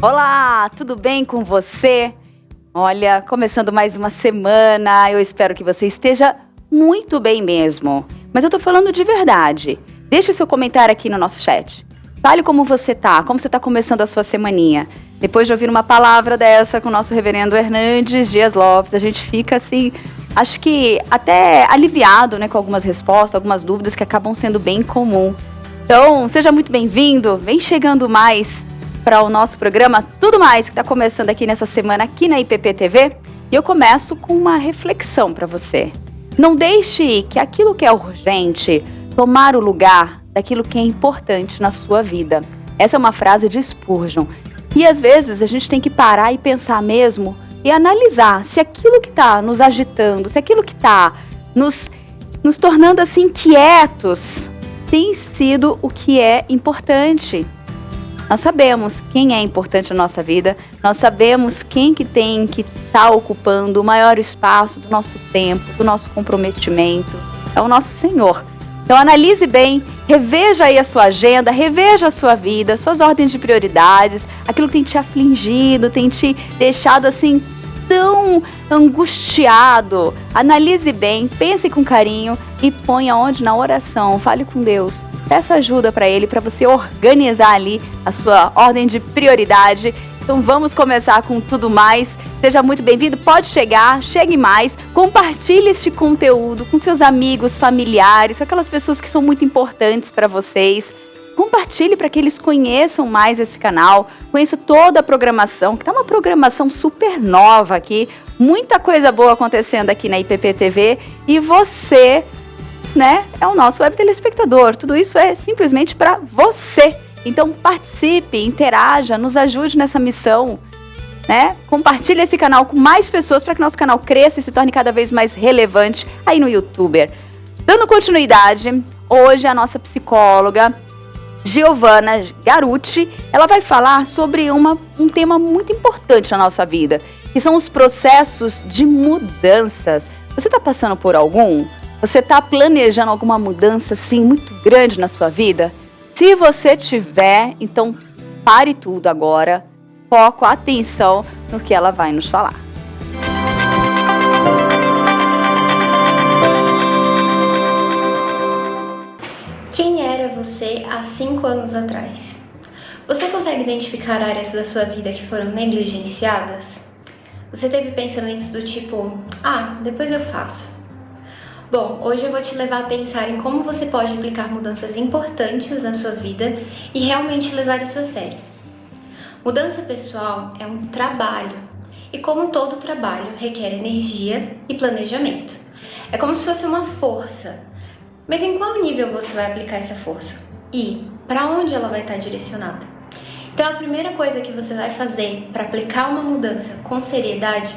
Olá, tudo bem com você? Olha, começando mais uma semana, eu espero que você esteja muito bem mesmo. Mas eu tô falando de verdade. Deixe seu comentário aqui no nosso chat. Fale como você tá começando a sua semaninha. Depois de ouvir uma palavra dessa com o nosso reverendo Hernandes Dias Lopes, a gente fica assim, acho que até aliviado, né, com algumas respostas, algumas dúvidas que acabam sendo bem comum. Então, seja muito bem-vindo, vem chegando mais para o nosso programa Tudo Mais, que está começando aqui nessa semana aqui na IPP TV. E eu começo com uma reflexão para você. Não deixe que aquilo que é urgente tomar o lugar daquilo que é importante na sua vida. Essa é uma frase de Spurgeon. E às vezes a gente tem que parar e pensar mesmo e analisar se aquilo que está nos agitando, se aquilo que está nos tornando assim inquietos, tem sido o que é importante. Nós sabemos quem é importante na nossa vida, nós sabemos quem que tem que estar ocupando o maior espaço do nosso tempo, do nosso comprometimento, é o nosso Senhor. Então analise bem, reveja aí a sua agenda, reveja a sua vida, suas ordens de prioridades, aquilo que tem te afligido, tem te deixado assim tão angustiado. Analise bem, pense com carinho e ponha onde? Na oração, fale com Deus. Peça ajuda para Ele, para você organizar ali a sua ordem de prioridade. Então vamos começar com Tudo Mais. Seja muito bem-vindo, pode chegar, chegue mais. Compartilhe este conteúdo com seus amigos, familiares, com aquelas pessoas que são muito importantes para vocês. Compartilhe para que eles conheçam mais esse canal, conheçam toda a programação, que está uma programação super nova aqui. Muita coisa boa acontecendo aqui na IPP TV. E você, né, é o nosso web telespectador. Tudo isso é simplesmente para você. Então participe, interaja, nos ajude nessa missão, né? Compartilhe esse canal com mais pessoas para que nosso canal cresça e se torne cada vez mais relevante aí no YouTuber. Dando continuidade, hoje a nossa psicóloga Giovana Garucci, ela vai falar sobre um tema muito importante na nossa vida, que são os processos de mudanças. Você está passando por algum? Você está planejando alguma mudança, assim, muito grande na sua vida? Se você tiver, então pare tudo agora, foco, atenção no que ela vai nos falar. Quem era você há 5 anos atrás? Você consegue identificar áreas da sua vida que foram negligenciadas? Você teve pensamentos do tipo, depois eu faço. Bom, hoje eu vou te levar a pensar em como você pode implicar mudanças importantes na sua vida e realmente levar isso a sério. Mudança pessoal é um trabalho e, como todo trabalho, requer energia e planejamento. É como se fosse uma força. Mas em qual nível você vai aplicar essa força? E para onde ela vai estar direcionada? Então a primeira coisa que você vai fazer para aplicar uma mudança com seriedade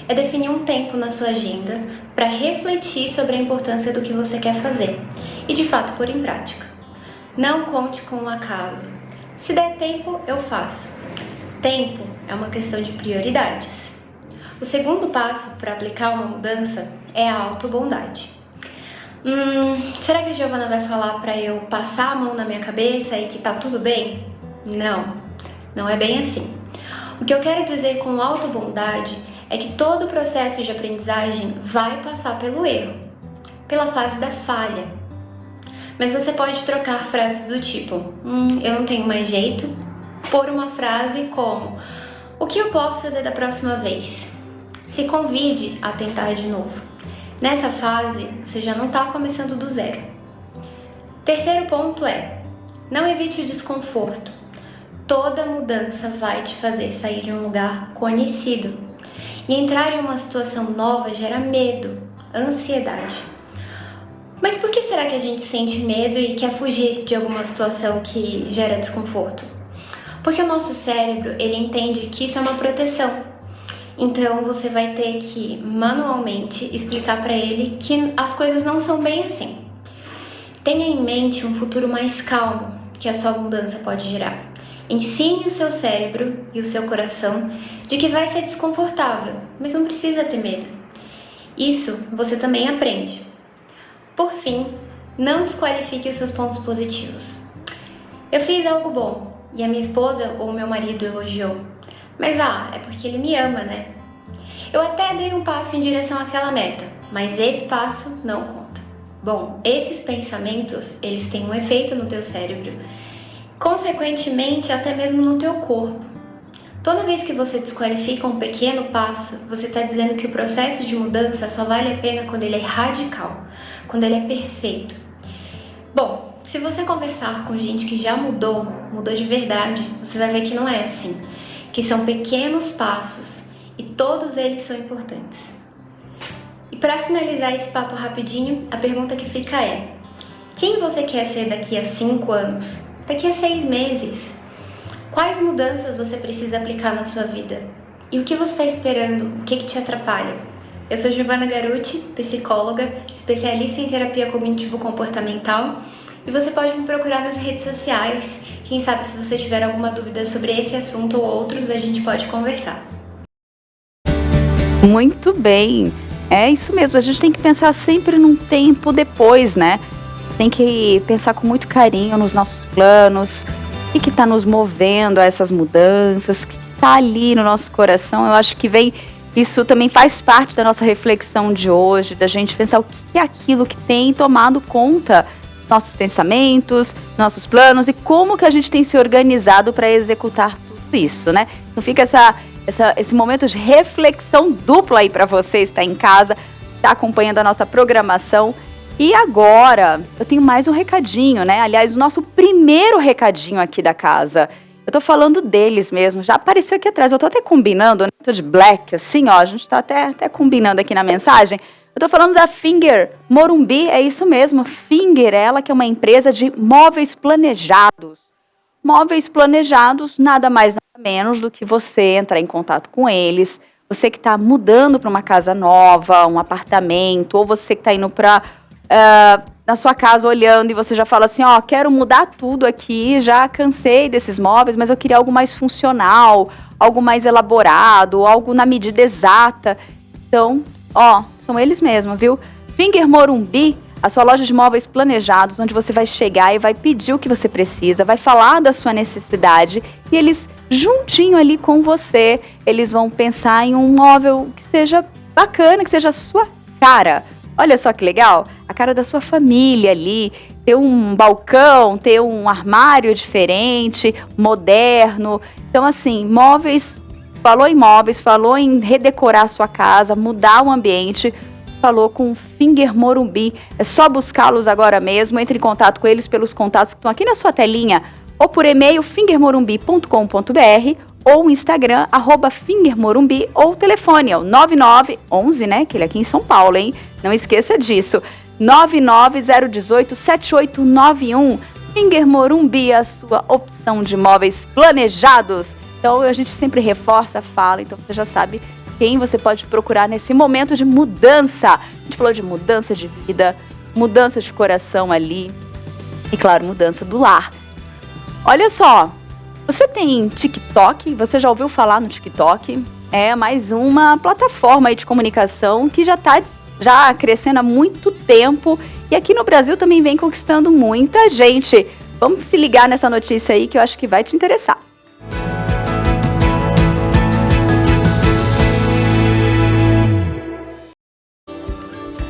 é definir um tempo na sua agenda para refletir sobre a importância do que você quer fazer e de fato pôr em prática. Não conte com o acaso. Se der tempo, eu faço. Tempo é uma questão de prioridades. O segundo passo para aplicar uma mudança é a autobondade. Será que a Giovana vai falar para eu passar a mão na minha cabeça e que tá tudo bem? Não é bem assim. O que eu quero dizer com autobondade é que todo o processo de aprendizagem vai passar pelo erro, pela fase da falha. Mas você pode trocar frases do tipo, eu não tenho mais jeito, por uma frase como, o que eu posso fazer da próxima vez? Se convide a tentar de novo. Nessa fase, você já não está começando do zero. Terceiro ponto é, não evite o desconforto. Toda mudança vai te fazer sair de um lugar conhecido. E entrar em uma situação nova gera medo, ansiedade. Mas por que será que a gente sente medo e quer fugir de alguma situação que gera desconforto? Porque o nosso cérebro, ele entende que isso é uma proteção. Então você vai ter que manualmente explicar para ele que as coisas não são bem assim. Tenha em mente um futuro mais calmo que a sua mudança pode gerar. Ensine o seu cérebro e o seu coração de que vai ser desconfortável, mas não precisa ter medo. Isso você também aprende. Por fim, não desqualifique os seus pontos positivos. Eu fiz algo bom e a minha esposa ou meu marido elogiou. Mas é porque ele me ama, né? Eu até dei um passo em direção àquela meta, mas esse passo não conta. Bom, esses pensamentos, eles têm um efeito no teu cérebro, consequentemente até mesmo no teu corpo. Toda vez que você desqualifica um pequeno passo, você está dizendo que o processo de mudança só vale a pena quando ele é radical, quando ele é perfeito. Bom, se você conversar com gente que já mudou de verdade, você vai ver que não é assim, que são pequenos passos e todos eles são importantes. E para finalizar esse papo rapidinho, a pergunta que fica é: quem você quer ser daqui a 5 anos? Daqui a 6 meses? Quais mudanças você precisa aplicar na sua vida? E o que você está esperando? O que te atrapalha? Eu sou Giovana Garuti, psicóloga, especialista em terapia cognitivo-comportamental, e você pode me procurar nas redes sociais. Quem sabe, se você tiver alguma dúvida sobre esse assunto ou outros, a gente pode conversar. Muito bem, é isso mesmo, a gente tem que pensar sempre num tempo depois, né? Tem que pensar com muito carinho nos nossos planos, o que está nos movendo a essas mudanças, o que está ali no nosso coração. Eu acho que isso também faz parte da nossa reflexão de hoje, da gente pensar o que é aquilo que tem tomado conta dos nossos pensamentos, nossos planos e como que a gente tem se organizado para executar tudo isso, né? Então fica esse momento de reflexão dupla aí para você estar em casa, estar acompanhando a nossa programação. E agora, eu tenho mais um recadinho, né? Aliás, o nosso primeiro recadinho aqui da casa. Eu tô falando deles mesmo, já apareceu aqui atrás, eu tô até combinando, né? Tô de black, assim, ó, a gente tá até combinando aqui na mensagem. Eu tô falando da Finger Morumbi, é isso mesmo, Finger, ela que é uma empresa de móveis planejados. Móveis planejados, nada mais nada menos do que você entrar em contato com eles, você que está mudando para uma casa nova, um apartamento, ou você que está indo para na sua casa olhando e você já fala assim, quero mudar tudo aqui, já cansei desses móveis, mas eu queria algo mais funcional, algo mais elaborado, algo na medida exata. Então, são eles mesmos, viu? Finger Morumbi, a sua loja de móveis planejados, onde você vai chegar e vai pedir o que você precisa, vai falar da sua necessidade e eles, juntinho ali com você, eles vão pensar em um móvel que seja bacana, que seja a sua cara. Olha só que legal, a cara da sua família ali, ter um balcão, ter um armário diferente, moderno. Então, assim, falou em redecorar a sua casa, mudar o ambiente, falou com o Finger Morumbi. É só buscá-los agora mesmo, entre em contato com eles pelos contatos que estão aqui na sua telinha, ou por e-mail fingermorumbi.com.br, ou o Instagram, @fingermorumbi, ou o telefone, é o 9911, né, que ele é aqui em São Paulo, hein? Não esqueça disso, 990187891. Finger Morumbi, a sua opção de móveis planejados. Então, a gente sempre reforça, fala, então você já sabe quem você pode procurar nesse momento de mudança. A gente falou de mudança de vida, mudança de coração ali, e claro, mudança do lar. Olha só, você tem TikTok? Você já ouviu falar no TikTok? É mais uma plataforma aí de comunicação que já está crescendo há muito tempo e aqui no Brasil também vem conquistando muita gente. Vamos se ligar nessa notícia aí que eu acho que vai te interessar.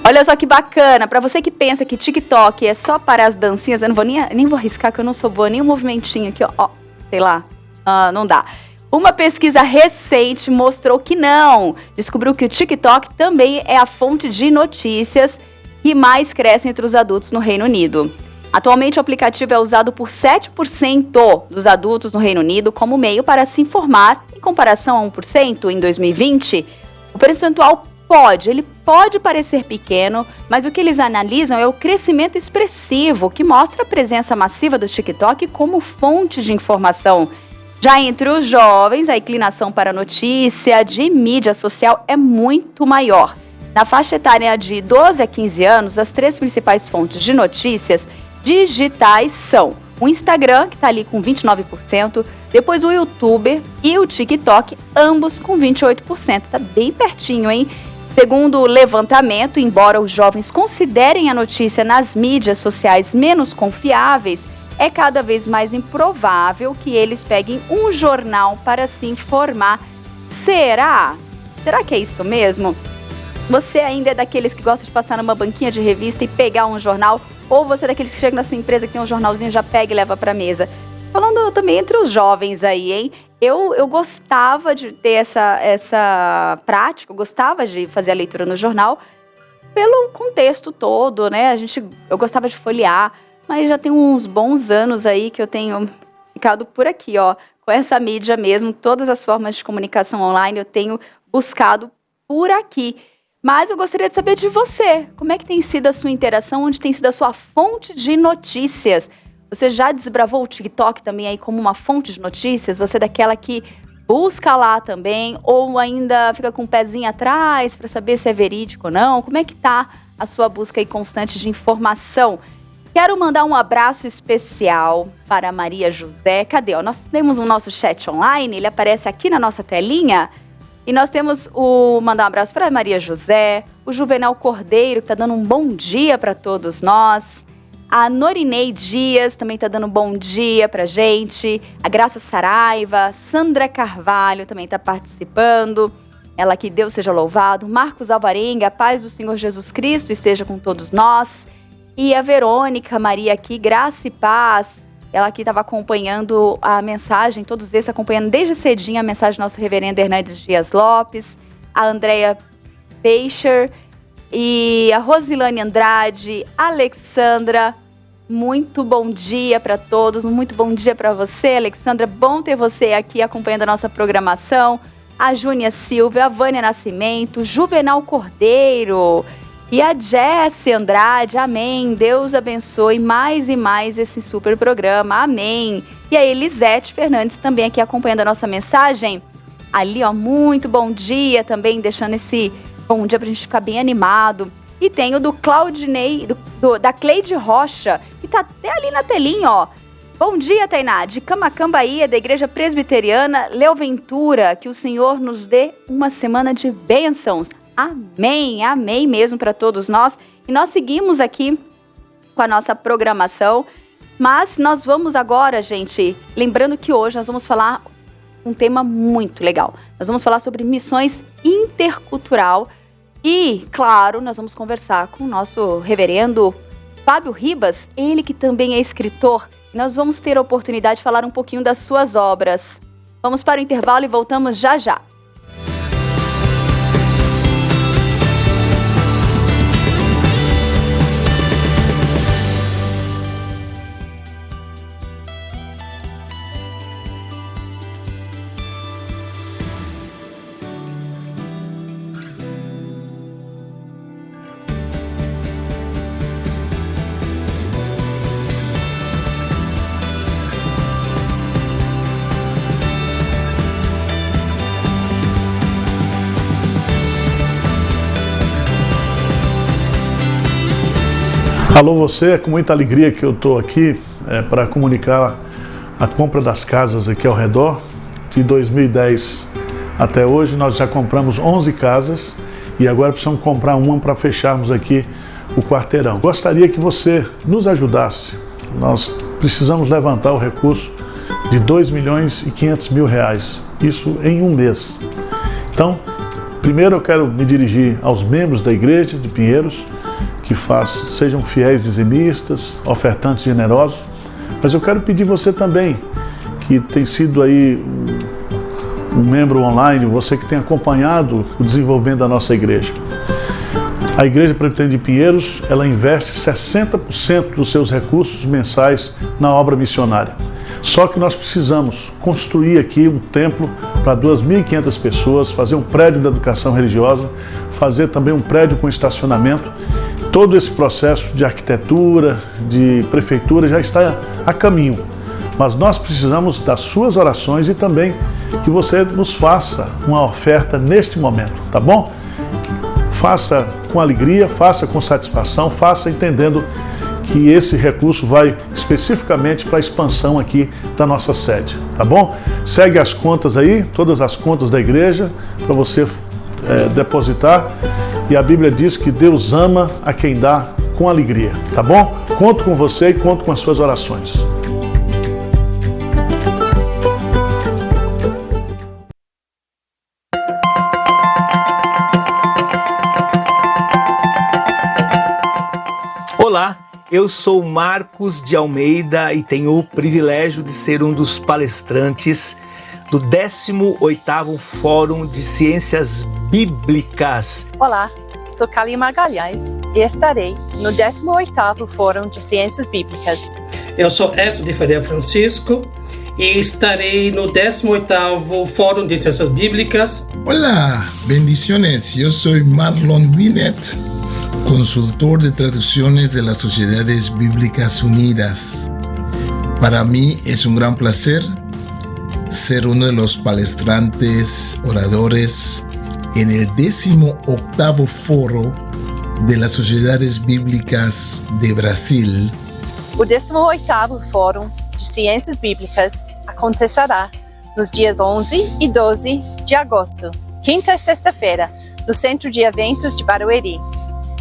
Olha só que bacana, para você que pensa que TikTok é só para as dancinhas, eu não vou nem vou arriscar que eu não sou boa, nem um movimentinho aqui, sei lá, não dá. Uma pesquisa recente mostrou que não, descobriu que o TikTok também é a fonte de notícias que mais cresce entre os adultos no Reino Unido. Atualmente o aplicativo é usado por 7% dos adultos no Reino Unido como meio para se informar, em comparação a 1% em 2020. O percentual pode parecer pequeno, mas o que eles analisam é o crescimento expressivo, que mostra a presença massiva do TikTok como fonte de informação. Já entre os jovens, a inclinação para notícia de mídia social é muito maior. Na faixa etária de 12 a 15 anos, as 3 principais fontes de notícias digitais são o Instagram, que está ali com 29%, depois o YouTube e o TikTok, ambos com 28%. Tá bem pertinho, hein? Segundo o levantamento, embora os jovens considerem a notícia nas mídias sociais menos confiáveis, é cada vez mais improvável que eles peguem um jornal para se informar. Será? Será que é isso mesmo? Você ainda é daqueles que gosta de passar numa banquinha de revista e pegar um jornal? Ou você é daqueles que chega na sua empresa que tem um jornalzinho, já pega e leva para a mesa? Falando também entre os jovens aí, hein? Eu gostava de ter essa prática, eu gostava de fazer a leitura no jornal pelo contexto todo, né? Eu gostava de folhear, mas já tem uns bons anos aí que eu tenho ficado por aqui, ó, com essa mídia mesmo, todas as formas de comunicação online eu tenho buscado por aqui. Mas eu gostaria de saber de você, como é que tem sido a sua interação, onde tem sido a sua fonte de notícias? Você já desbravou o TikTok também aí como uma fonte de notícias? Você é daquela que busca lá também ou ainda fica com o pezinho atrás para saber se é verídico ou não? Como é que tá a sua busca aí constante de informação? Quero mandar um abraço especial para Maria José. Cadê? Nós temos o nosso chat online, ele aparece aqui na nossa telinha. E nós temos mandar um abraço para Maria José, o Juvenal Cordeiro, que está dando um bom dia para todos nós. A Norinei Dias também está dando um bom dia pra gente. A Graça Saraiva, Sandra Carvalho também está participando. Ela que Deus seja louvado. Marcos Alvarenga, a paz do Senhor Jesus Cristo esteja com todos nós. E a Verônica Maria aqui, graça e paz. Ela aqui estava acompanhando a mensagem, todos esses acompanhando desde cedinho a mensagem do nosso reverendo Hernandes Dias Lopes. A Andréia Peixer e a Rosilane Andrade, Alexandra. Muito bom dia para todos, muito bom dia para você, Alexandra. Bom ter você aqui acompanhando a nossa programação. A Júnia Silva, a Vânia Nascimento, Juvenal Cordeiro e a Jessie Andrade. Amém. Deus abençoe mais e mais esse super programa. Amém. E a Elisete Fernandes também aqui acompanhando a nossa mensagem. Ali, ó, muito bom dia também, deixando esse bom dia pra gente ficar bem animado. E tem o do Claudinei, da Cleide Rocha, que tá até ali na telinha, ó. Bom dia, Tainá, de Camaquã, Bahia, da Igreja Presbiteriana Leo Ventura. Que o Senhor nos dê uma semana de bênçãos. Amém, amém mesmo para todos nós. E nós seguimos aqui com a nossa programação. Mas nós vamos agora, gente, lembrando que hoje nós vamos falar um tema muito legal. Nós vamos falar sobre missões intercultural. E, claro, nós vamos conversar com o nosso reverendo Fábio Ribas, ele que também é escritor. E nós vamos ter a oportunidade de falar um pouquinho das suas obras. Vamos para o intervalo e voltamos já já. Alô você, é com muita alegria que eu estou aqui para comunicar a compra das casas aqui ao redor. De 2010 até hoje nós já compramos 11 casas e agora precisamos comprar uma para fecharmos aqui o quarteirão. Gostaria que você nos ajudasse. Nós precisamos levantar o recurso de R$2.500.000, isso em um mês. Então, primeiro eu quero me dirigir aos membros da Igreja de Pinheiros, que sejam fiéis dizimistas, ofertantes generosos, mas eu quero pedir você também, que tem sido aí um membro online, você que tem acompanhado o desenvolvimento da nossa igreja. A Igreja Presbiteriana de Pinheiros, ela investe 60% dos seus recursos mensais na obra missionária. Só que nós precisamos construir aqui um templo para 2.500 pessoas, fazer um prédio de educação religiosa, fazer também um prédio com estacionamento. Todo esse processo de arquitetura, de prefeitura já está a caminho. Mas nós precisamos das suas orações e também que você nos faça uma oferta neste momento, tá bom? Faça com alegria, faça com satisfação, faça entendendo que esse recurso vai especificamente para a expansão aqui da nossa sede, tá bom? Segue as contas aí, todas as contas da igreja, para você depositar. E a Bíblia diz que Deus ama a quem dá com alegria, tá bom? Conto com você e conto com as suas orações. Olá, eu sou Marcos de Almeida e tenho o privilégio de ser um dos palestrantes do 18º Fórum de Ciências Bíblicas. Olá, sou Kali Magalhães e estarei no 18º Fórum de Ciências Bíblicas. Eu sou Edson de Faria Francisco e estarei no 18º Fórum de Ciências Bíblicas. Hola, bendiciones. Yo soy Marlon Binet, consultor de traducciones de las Sociedades Bíblicas Unidas. Para mí es un gran placer ser uno de los palestrantes oradores en el 18º Foro de las Sociedades Bíblicas de Brasil. O 18º Fórum de Ciências Bíblicas acontecerá nos dias 11 e 12 de agosto, quinta e sexta-feira, no Centro de Eventos de Barueri.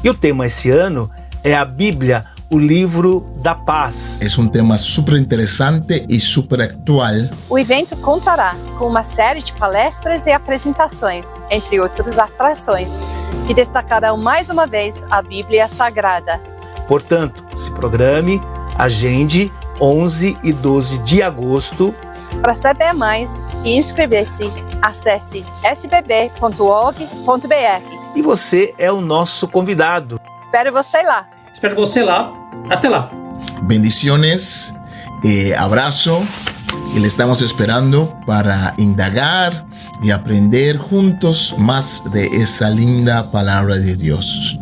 E o tema esse ano é a Bíblia, o livro da paz. Es un tema súper interesante y súper actual. O evento contará com uma série de palestras e apresentações, entre outras atrações, que destacarão mais uma vez a Bíblia Sagrada. Portanto, se programe, agende 11 e 12 de agosto. Para saber mais e inscrever-se, acesse sbb.org.br. E você é o nosso convidado. Espero você lá! Espero você lá. Até lá. Bendiciones, abrazo y le estamos esperando para indagar y aprender juntos más de esa linda palabra de Dios.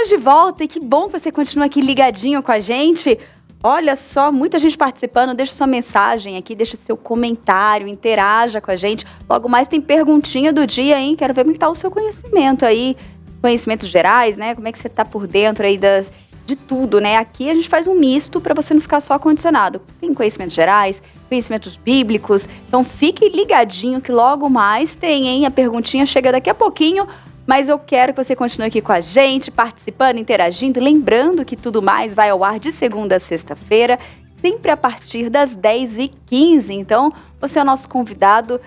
De volta e que bom que você continua aqui ligadinho com a gente. Olha só, muita gente participando, deixa sua mensagem aqui, deixa seu comentário, interaja com a gente. Logo mais tem perguntinha do dia, hein? Quero ver como está o seu conhecimento aí, conhecimentos gerais, né? Como é que você está por dentro aí de tudo, né? Aqui a gente faz um misto para você não ficar só condicionado. Tem conhecimentos gerais, conhecimentos bíblicos, então fique ligadinho que logo mais tem, hein? A perguntinha chega daqui a pouquinho. Mas eu quero que você continue aqui com a gente, participando, interagindo. Lembrando que Tudo Mais vai ao ar de segunda a sexta-feira, sempre a partir das 10h15. Então, você é o nosso convidado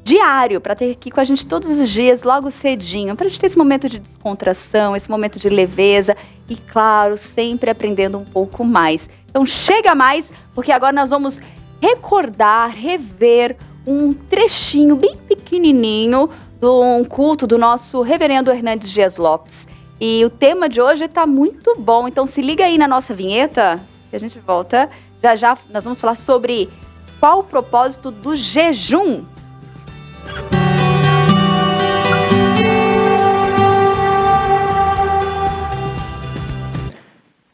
diário para ter aqui com a gente todos os dias, logo cedinho, para a gente ter esse momento de descontração, esse momento de leveza e, claro, sempre aprendendo um pouco mais. Então, chega mais, porque agora nós vamos recordar, rever um trechinho bem pequenininho de um culto do nosso reverendo Hernandes Dias Lopes. E o tema de hoje está muito bom, então se liga aí na nossa vinheta, que a gente volta. Já já nós vamos falar sobre qual o propósito do jejum.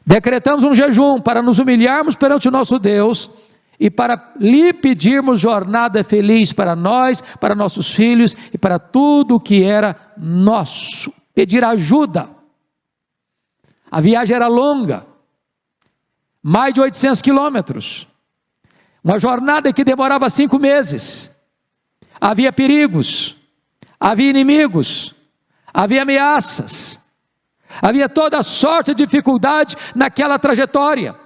Decretamos um jejum para nos humilharmos perante o nosso Deus e para lhe pedirmos jornada feliz para nós, para nossos filhos e para tudo que era nosso. Pedir ajuda. A viagem era longa, mais de 800 quilômetros. Uma jornada que demorava 5 meses. Havia perigos, havia inimigos, havia ameaças, havia toda sorte de dificuldade naquela trajetória.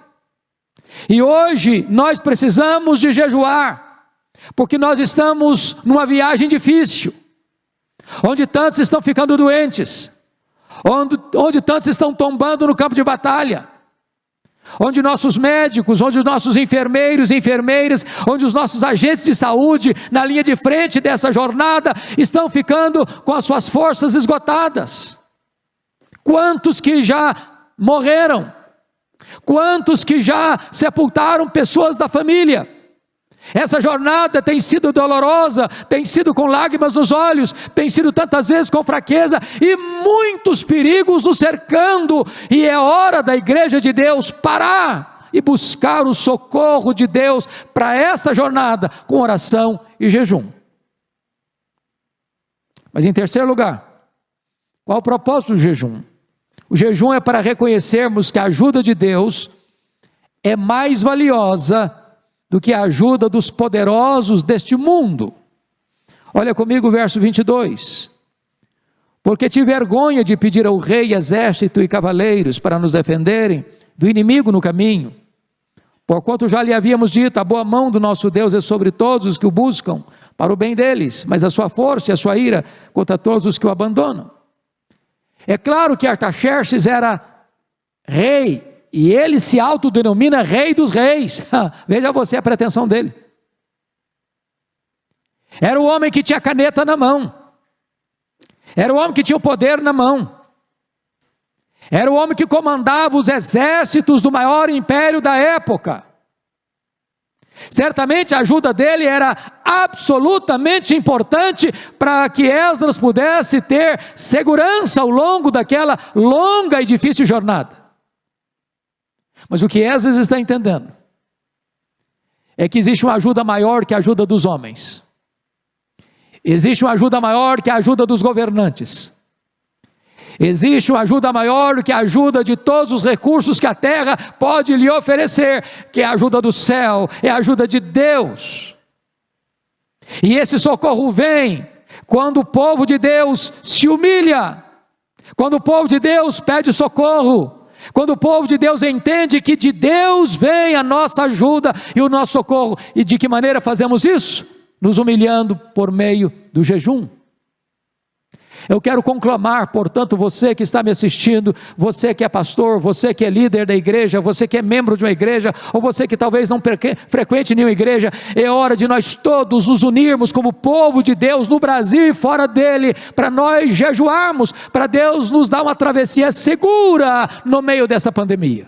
E hoje nós precisamos de jejuar, porque nós estamos numa viagem difícil, onde tantos estão ficando doentes, onde tantos estão tombando no campo de batalha, onde nossos médicos, onde os nossos enfermeiros e enfermeiras, onde os nossos agentes de saúde na linha de frente dessa jornada estão ficando com as suas forças esgotadas. Quantos que já morreram? Quantos que já sepultaram pessoas da família? Essa jornada tem sido dolorosa, tem sido com lágrimas nos olhos, tem sido tantas vezes com fraqueza e muitos perigos nos cercando, e é hora da igreja de Deus parar e buscar o socorro de Deus para esta jornada com oração e jejum. Mas em terceiro lugar, qual o propósito do jejum? O jejum é para reconhecermos que a ajuda de Deus é mais valiosa do que a ajuda dos poderosos deste mundo. Olha comigo o verso 22. Porque tive vergonha de pedir ao rei exército e cavaleiros para nos defenderem do inimigo no caminho. Porquanto já lhe havíamos dito, a boa mão do nosso Deus é sobre todos os que o buscam, para o bem deles, mas a sua força e a sua ira contra todos os que o abandonam. É claro que Artaxerxes era rei, e ele se autodenomina rei dos reis. Veja você a pretensão dele. Era o homem que tinha a caneta na mão. Era o homem que tinha o poder na mão. Era o homem que comandava os exércitos do maior império da época. Certamente a ajuda dele era absolutamente importante para que Esdras pudesse ter segurança ao longo daquela longa e difícil jornada. Mas o que Esdras está entendendo é que existe uma ajuda maior que a ajuda dos homens. Existe uma ajuda maior que a ajuda dos governantes. Existe uma ajuda maior que a ajuda de todos os recursos que a terra pode lhe oferecer, que é a ajuda do céu, é a ajuda de Deus. E esse socorro vem quando o povo de Deus se humilha, quando o povo de Deus pede socorro, quando o povo de Deus entende que de Deus vem a nossa ajuda e o nosso socorro. E de que maneira fazemos isso? Nos humilhando por meio do jejum. Eu quero conclamar, portanto, você que está me assistindo, você que é pastor, você que é líder da igreja, você que é membro de uma igreja, ou você que talvez não frequente nenhuma igreja, é hora de nós todos nos unirmos como povo de Deus no Brasil e fora dele, para nós jejuarmos, para Deus nos dar uma travessia segura no meio dessa pandemia.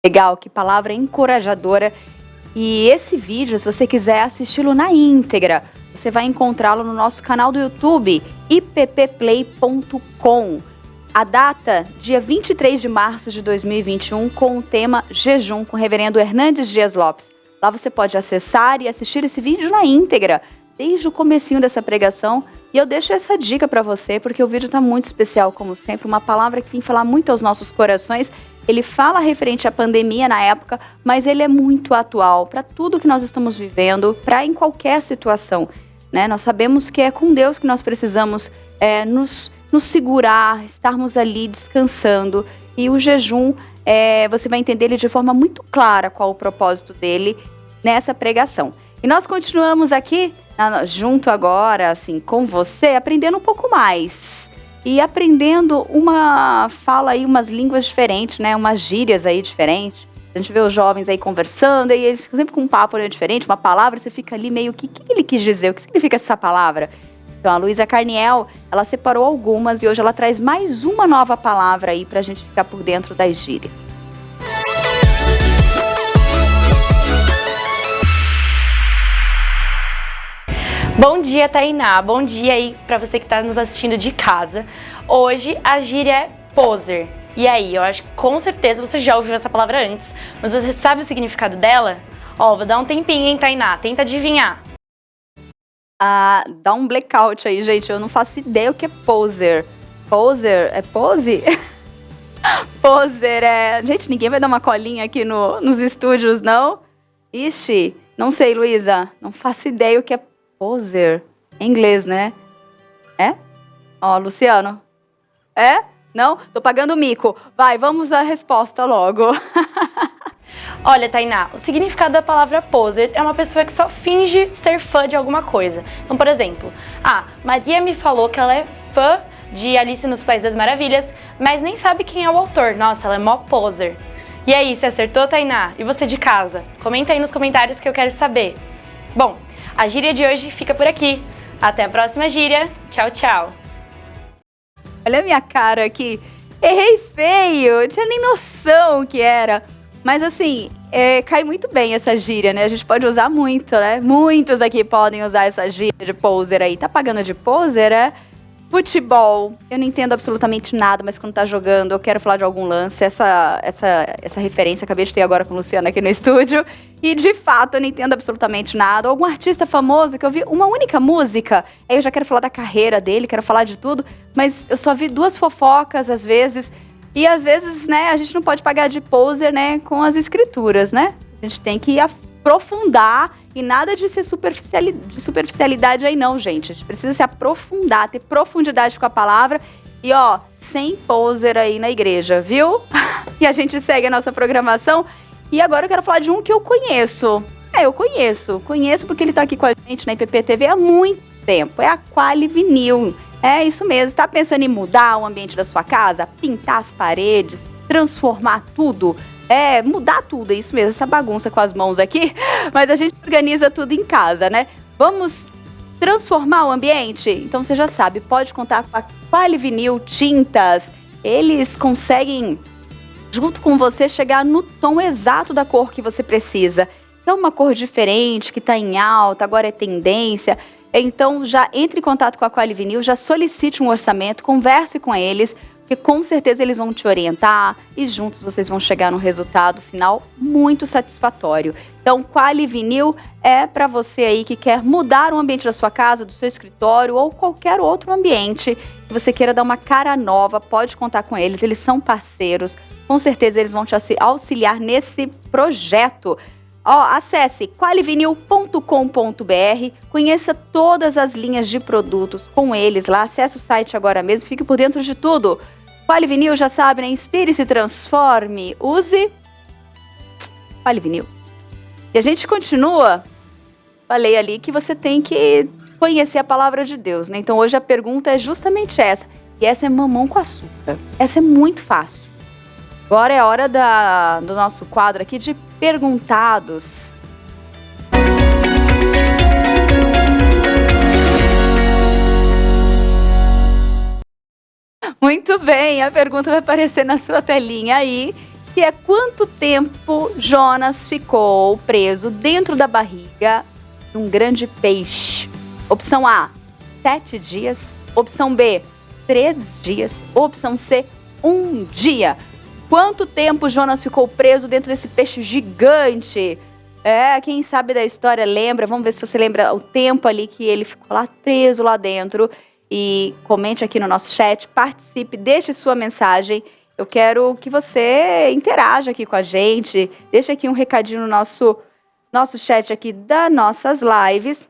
Legal, que palavra encorajadora. E esse vídeo, se você quiser assisti-lo na íntegra, você vai encontrá-lo no nosso canal do YouTube, ippplay.com. A data, dia 23 de março de 2021, com o tema Jejum, com o reverendo Hernandes Dias Lopes. Lá você pode acessar e assistir esse vídeo na íntegra, desde o comecinho dessa pregação. E eu deixo essa dica para você, porque o vídeo está muito especial, como sempre, uma palavra que vem falar muito aos nossos corações. Ele fala referente à pandemia na época, mas ele é muito atual para tudo que nós estamos vivendo, para em qualquer situação, né? Nós sabemos que é com Deus que nós precisamos nos segurar, estarmos ali descansando. E o jejum, você vai entender ele de forma muito clara qual o propósito dele nessa pregação. E nós continuamos aqui, junto agora, assim, com você, aprendendo um pouco mais. E aprendendo uma fala aí, umas línguas diferentes, né? Umas gírias aí diferentes. A gente vê os jovens aí conversando, e eles sempre com um papo diferente, uma palavra, você fica ali meio, o que ele quis dizer? O que significa essa palavra? Então a Luísa Carniel, ela separou algumas e hoje ela traz mais uma nova palavra aí pra gente ficar por dentro das gírias. Bom dia, Tainá. Bom dia aí pra você que tá nos assistindo de casa. Hoje a gíria é poser. E aí, eu acho que com certeza você já ouviu essa palavra antes, mas você sabe o significado dela? Ó, vou dar um tempinho, hein, Tainá? Tenta adivinhar. Dá um blackout aí, gente. Eu não faço ideia o que é poser. Poser? É pose? Poser é... Gente, ninguém vai dar uma colinha aqui nos estúdios, não? Ixi, não sei, Luísa. Não faço ideia o que é poser. Em inglês, né? É? Ó, Luciano. É? Não? Tô pagando mico. Vai, vamos à resposta logo. Olha, Tainá, o significado da palavra poser é uma pessoa que só finge ser fã de alguma coisa. Então, por exemplo, Maria me falou que ela é fã de Alice nos Países das Maravilhas, mas nem sabe quem é o autor. Nossa, ela é mó poser. E aí, você acertou, Tainá? E você de casa? Comenta aí nos comentários que eu quero saber. Bom, a gíria de hoje fica por aqui. Até a próxima gíria. Tchau, tchau. Olha a minha cara aqui. Errei feio, eu tinha nem noção o que era. Mas assim, cai muito bem essa gíria, né? A gente pode usar muito, né? Muitos aqui podem usar essa gíria de poser aí. Tá pagando de poser, é? Futebol. Eu não entendo absolutamente nada, mas quando tá jogando, eu quero falar de algum lance. Essa referência acabei de ter agora com o Luciano aqui no estúdio. E, de fato, eu não entendo absolutamente nada. Algum artista famoso que eu vi uma única música, aí eu já quero falar da carreira dele, quero falar de tudo. Mas eu só vi 2 fofocas, às vezes. E, às vezes, né, a gente não pode pagar de poser, né, com as escrituras, né? A gente tem que aprofundar. E nada de ser superficialidade aí não, gente. A gente precisa se aprofundar, ter profundidade com a palavra. E ó, sem poser aí na igreja, viu? E a gente segue a nossa programação. E agora eu quero falar de um que eu conheço. Eu conheço. Conheço porque ele tá aqui com a gente na IPP-TV há muito tempo. É a Quali Vinil. É isso mesmo. Tá pensando em mudar o ambiente da sua casa? Pintar as paredes? Transformar tudo? Mudar tudo, é isso mesmo, essa bagunça com as mãos aqui, mas a gente organiza tudo em casa, né? Vamos transformar o ambiente? Então você já sabe, pode contar com a Quali Vinil Tintas. Eles conseguem, junto com você, chegar no tom exato da cor que você precisa. É uma cor diferente, que está em alta, agora é tendência. Então já entre em contato com a Quali Vinil, já solicite um orçamento, converse com eles, porque com certeza eles vão te orientar e juntos vocês vão chegar num resultado final muito satisfatório. Então, Quali Vinil é para você aí que quer mudar o ambiente da sua casa, do seu escritório ou qualquer outro ambiente que você queira dar uma cara nova, pode contar com eles, eles são parceiros, com certeza eles vão te auxiliar nesse projeto. Acesse qualivinil.com.br, conheça todas as linhas de produtos com eles lá, acesse o site agora mesmo, fique por dentro de tudo. Quali Vinil, já sabe, né? Inspire-se, transforme, use Quali Vinil. E a gente continua, falei ali que você tem que conhecer a palavra de Deus, né? Então hoje a pergunta é justamente essa, e essa é mamão com açúcar, essa é muito fácil. Agora é a hora do nosso quadro aqui de perguntados. Muito bem, a pergunta vai aparecer na sua telinha aí, que é: quanto tempo Jonas ficou preso dentro da barriga de um grande peixe? Opção A, 7 dias. Opção B, 3 dias. Opção C, 1 dia. Quanto tempo Jonas ficou preso dentro desse peixe gigante? Quem sabe da história lembra. Vamos ver se você lembra o tempo ali que ele ficou lá preso lá dentro. E comente aqui no nosso chat, participe, deixe sua mensagem. Eu quero que você interaja aqui com a gente. Deixe aqui um recadinho no nosso chat aqui das nossas lives.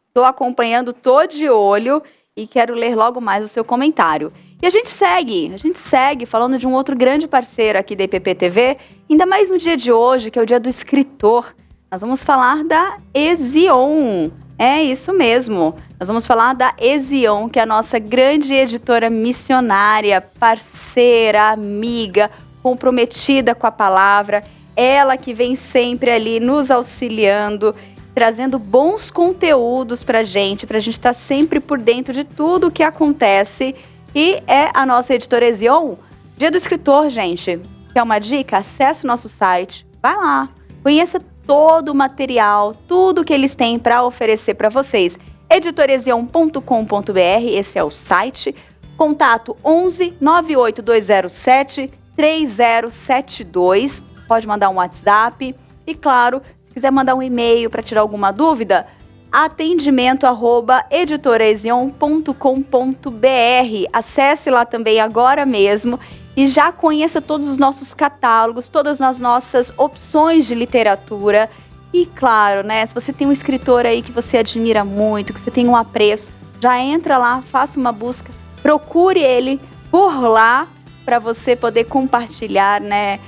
Estou acompanhando, tô de olho e quero ler logo mais o seu comentário. E a gente segue falando de um outro grande parceiro aqui da IPP-TV, ainda mais no dia de hoje, que é o dia do escritor. Nós vamos falar da Ezion. É isso mesmo. Nós vamos falar da Ezion, que é a nossa grande editora missionária, parceira, amiga, comprometida com a palavra. Ela que vem sempre ali nos auxiliando, trazendo bons conteúdos pra gente estar sempre por dentro de tudo o que acontece. E é a nossa editora Ezion. Dia do escritor, gente. Quer uma dica? Acesse o nosso site, vai lá, conheça todo o material, tudo que eles têm para oferecer para vocês. editorezion.com.br, esse é o site. Contato 11 98207 3072. Pode mandar um WhatsApp. E claro, se quiser mandar um e-mail para tirar alguma dúvida, atendimento@editorezion.com.br. Acesse lá também agora mesmo e já conheça todos os nossos catálogos, todas as nossas opções de literatura. E claro, né, se você tem um escritor aí que você admira muito, que você tem um apreço, já entra lá, faça uma busca, procure ele por lá para você poder compartilhar, né,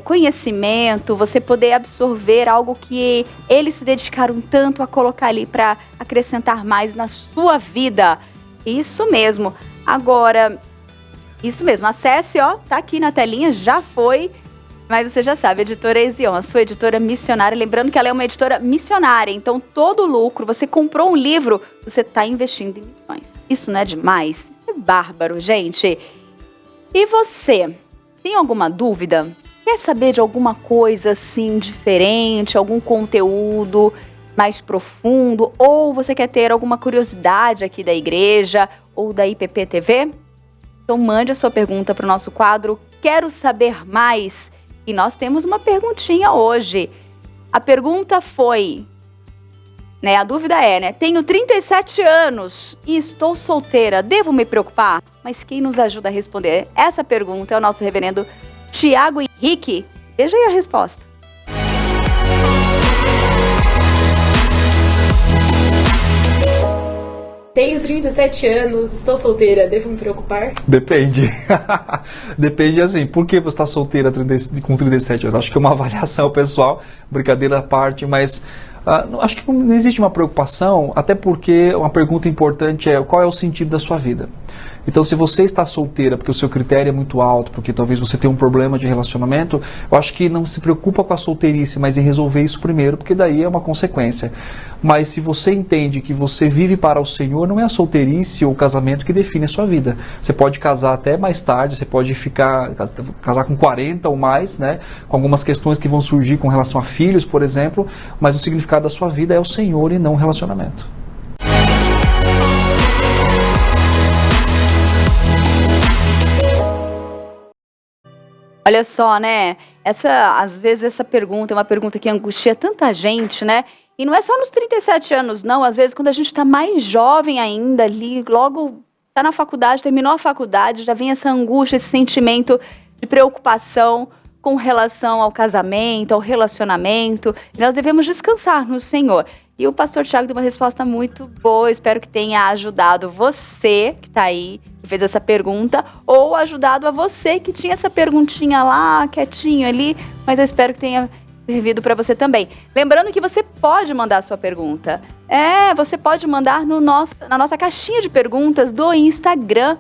conhecimento, você poder absorver algo que eles se dedicaram tanto a colocar ali para acrescentar mais na sua vida. Isso mesmo. Agora, isso mesmo, acesse, ó, tá aqui na telinha, já foi, mas você já sabe, a editora Ezion, a sua editora missionária, lembrando que ela é uma editora missionária, então todo o lucro, você comprou um livro, você está investindo em missões. Isso não é demais? Isso é bárbaro, gente. E você, tem alguma dúvida? Quer saber de alguma coisa assim diferente, algum conteúdo mais profundo, ou você quer ter alguma curiosidade aqui da igreja ou da IPP TV? Então mande a sua pergunta para o nosso quadro Quero Saber Mais. E nós temos uma perguntinha hoje. A pergunta foi, a dúvida é, tenho 37 anos e estou solteira, devo me preocupar? Mas quem nos ajuda a responder essa pergunta é o nosso reverendo Tiago Henrique. Veja aí a resposta. Tenho 37 anos, estou solteira, devo me preocupar? Depende. Depende assim, por que você está solteira com 37 anos? Acho que é uma avaliação pessoal, brincadeira à parte, mas acho que não existe uma preocupação, até porque uma pergunta importante é qual é o sentido da sua vida. Então, se você está solteira porque o seu critério é muito alto, porque talvez você tenha um problema de relacionamento, eu acho que não se preocupa com a solteirice, mas em resolver isso primeiro, porque daí é uma consequência. Mas se você entende que você vive para o Senhor, não é a solteirice ou o casamento que define a sua vida. Você pode casar até mais tarde, você pode casar com 40 ou mais, com algumas questões que vão surgir com relação a filhos, por exemplo, mas o significado da sua vida é o Senhor e não o relacionamento. Olha só, às vezes essa pergunta é uma pergunta que angustia tanta gente, E não é só nos 37 anos, não. Às vezes, quando a gente está mais jovem ainda, ali, logo está na faculdade, terminou a faculdade, já vem essa angústia, esse sentimento de preocupação com relação ao casamento, ao relacionamento. E nós devemos descansar no Senhor. E o pastor Tiago deu uma resposta muito boa. Espero que tenha ajudado você que está aí, que fez essa pergunta, ou ajudado a você que tinha essa perguntinha lá, quietinho ali, mas eu espero que tenha servido para você também. Lembrando que você pode mandar a sua pergunta. Você pode mandar na nossa caixinha de perguntas do Instagram,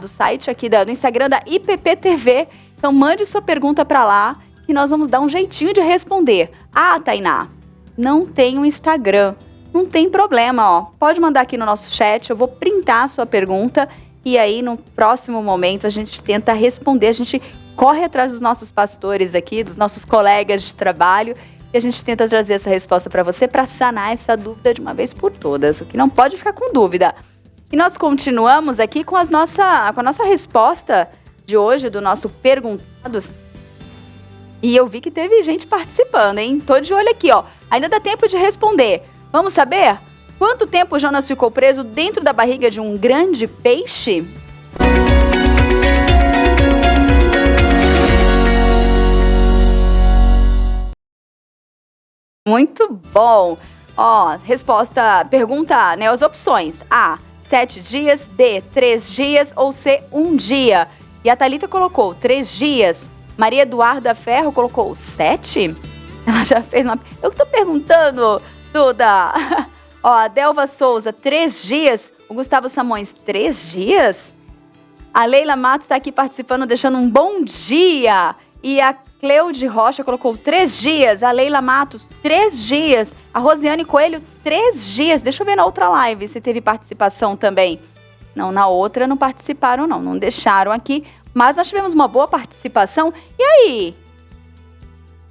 do site aqui, do Instagram da IPP TV. Então mande sua pergunta para lá, que nós vamos dar um jeitinho de responder. Ah, Tainá, não tem um Instagram. Não tem problema, ó. Pode mandar aqui no nosso chat, eu vou printar a sua pergunta e aí no próximo momento a gente tenta responder, a gente corre atrás dos nossos pastores aqui, dos nossos colegas de trabalho e a gente tenta trazer essa resposta para você para sanar essa dúvida de uma vez por todas, o que não pode ficar com dúvida. E nós continuamos aqui com a nossa resposta de hoje, do nosso Perguntados. E eu vi que teve gente participando, hein? Tô de olho aqui, ó. Ainda dá tempo de responder. Vamos saber? Quanto tempo Jonas ficou preso dentro da barriga de um grande peixe? Muito bom. Ó, pergunta, as opções. A, 7 dias, B, 3 dias ou C, 1 dia. E a Thalita colocou 3 dias. Maria Eduarda Ferro colocou 7? Ela já fez uma... Eu tô perguntando, Duda. Ó, a Delva Souza, 3 dias. O Gustavo Samões, 3 dias? A Leila Matos está aqui participando, deixando um bom dia. E a Cleude Rocha colocou 3 dias. A Leila Matos, 3 dias. A Rosiane Coelho, 3 dias. Deixa eu ver na outra live se teve participação também. Não, na outra não participaram, não deixaram aqui. Mas nós tivemos uma boa participação. E aí?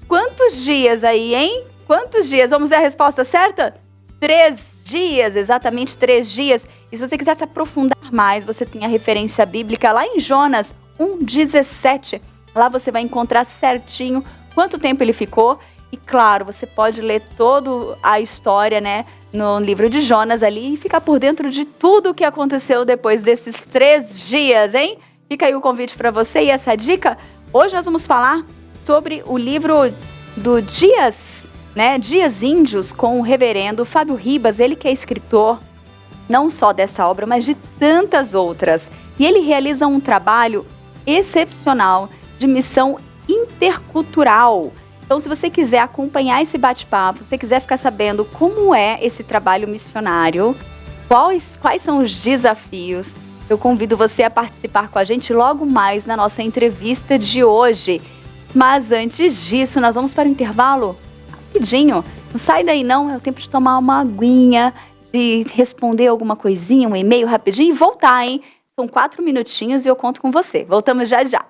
Quantos dias aí, hein? Quantos dias? Vamos ver a resposta certa? 3 dias, exatamente 3 dias. E se você quiser se aprofundar mais, você tem a referência bíblica lá em Jonas 1,17. Lá você vai encontrar certinho quanto tempo ele ficou. E claro, você pode ler toda a história, no livro de Jonas ali e ficar por dentro de tudo o que aconteceu depois desses 3 dias, hein? Fica aí o convite para você e essa dica. Hoje nós vamos falar sobre o livro do Dias, Dias Índios, com o reverendo Fábio Ribas, ele que é escritor, não só dessa obra, mas de tantas outras. E ele realiza um trabalho excepcional de missão intercultural. Então, se você quiser acompanhar esse bate-papo, se você quiser ficar sabendo como é esse trabalho missionário, quais são os desafios, eu convido você a participar com a gente logo mais na nossa entrevista de hoje. Mas antes disso, nós vamos para o intervalo rapidinho. Não sai daí não, é o tempo de tomar uma aguinha, de responder alguma coisinha, um e-mail rapidinho e voltar, hein? São 4 minutinhos e eu conto com você. Voltamos já já.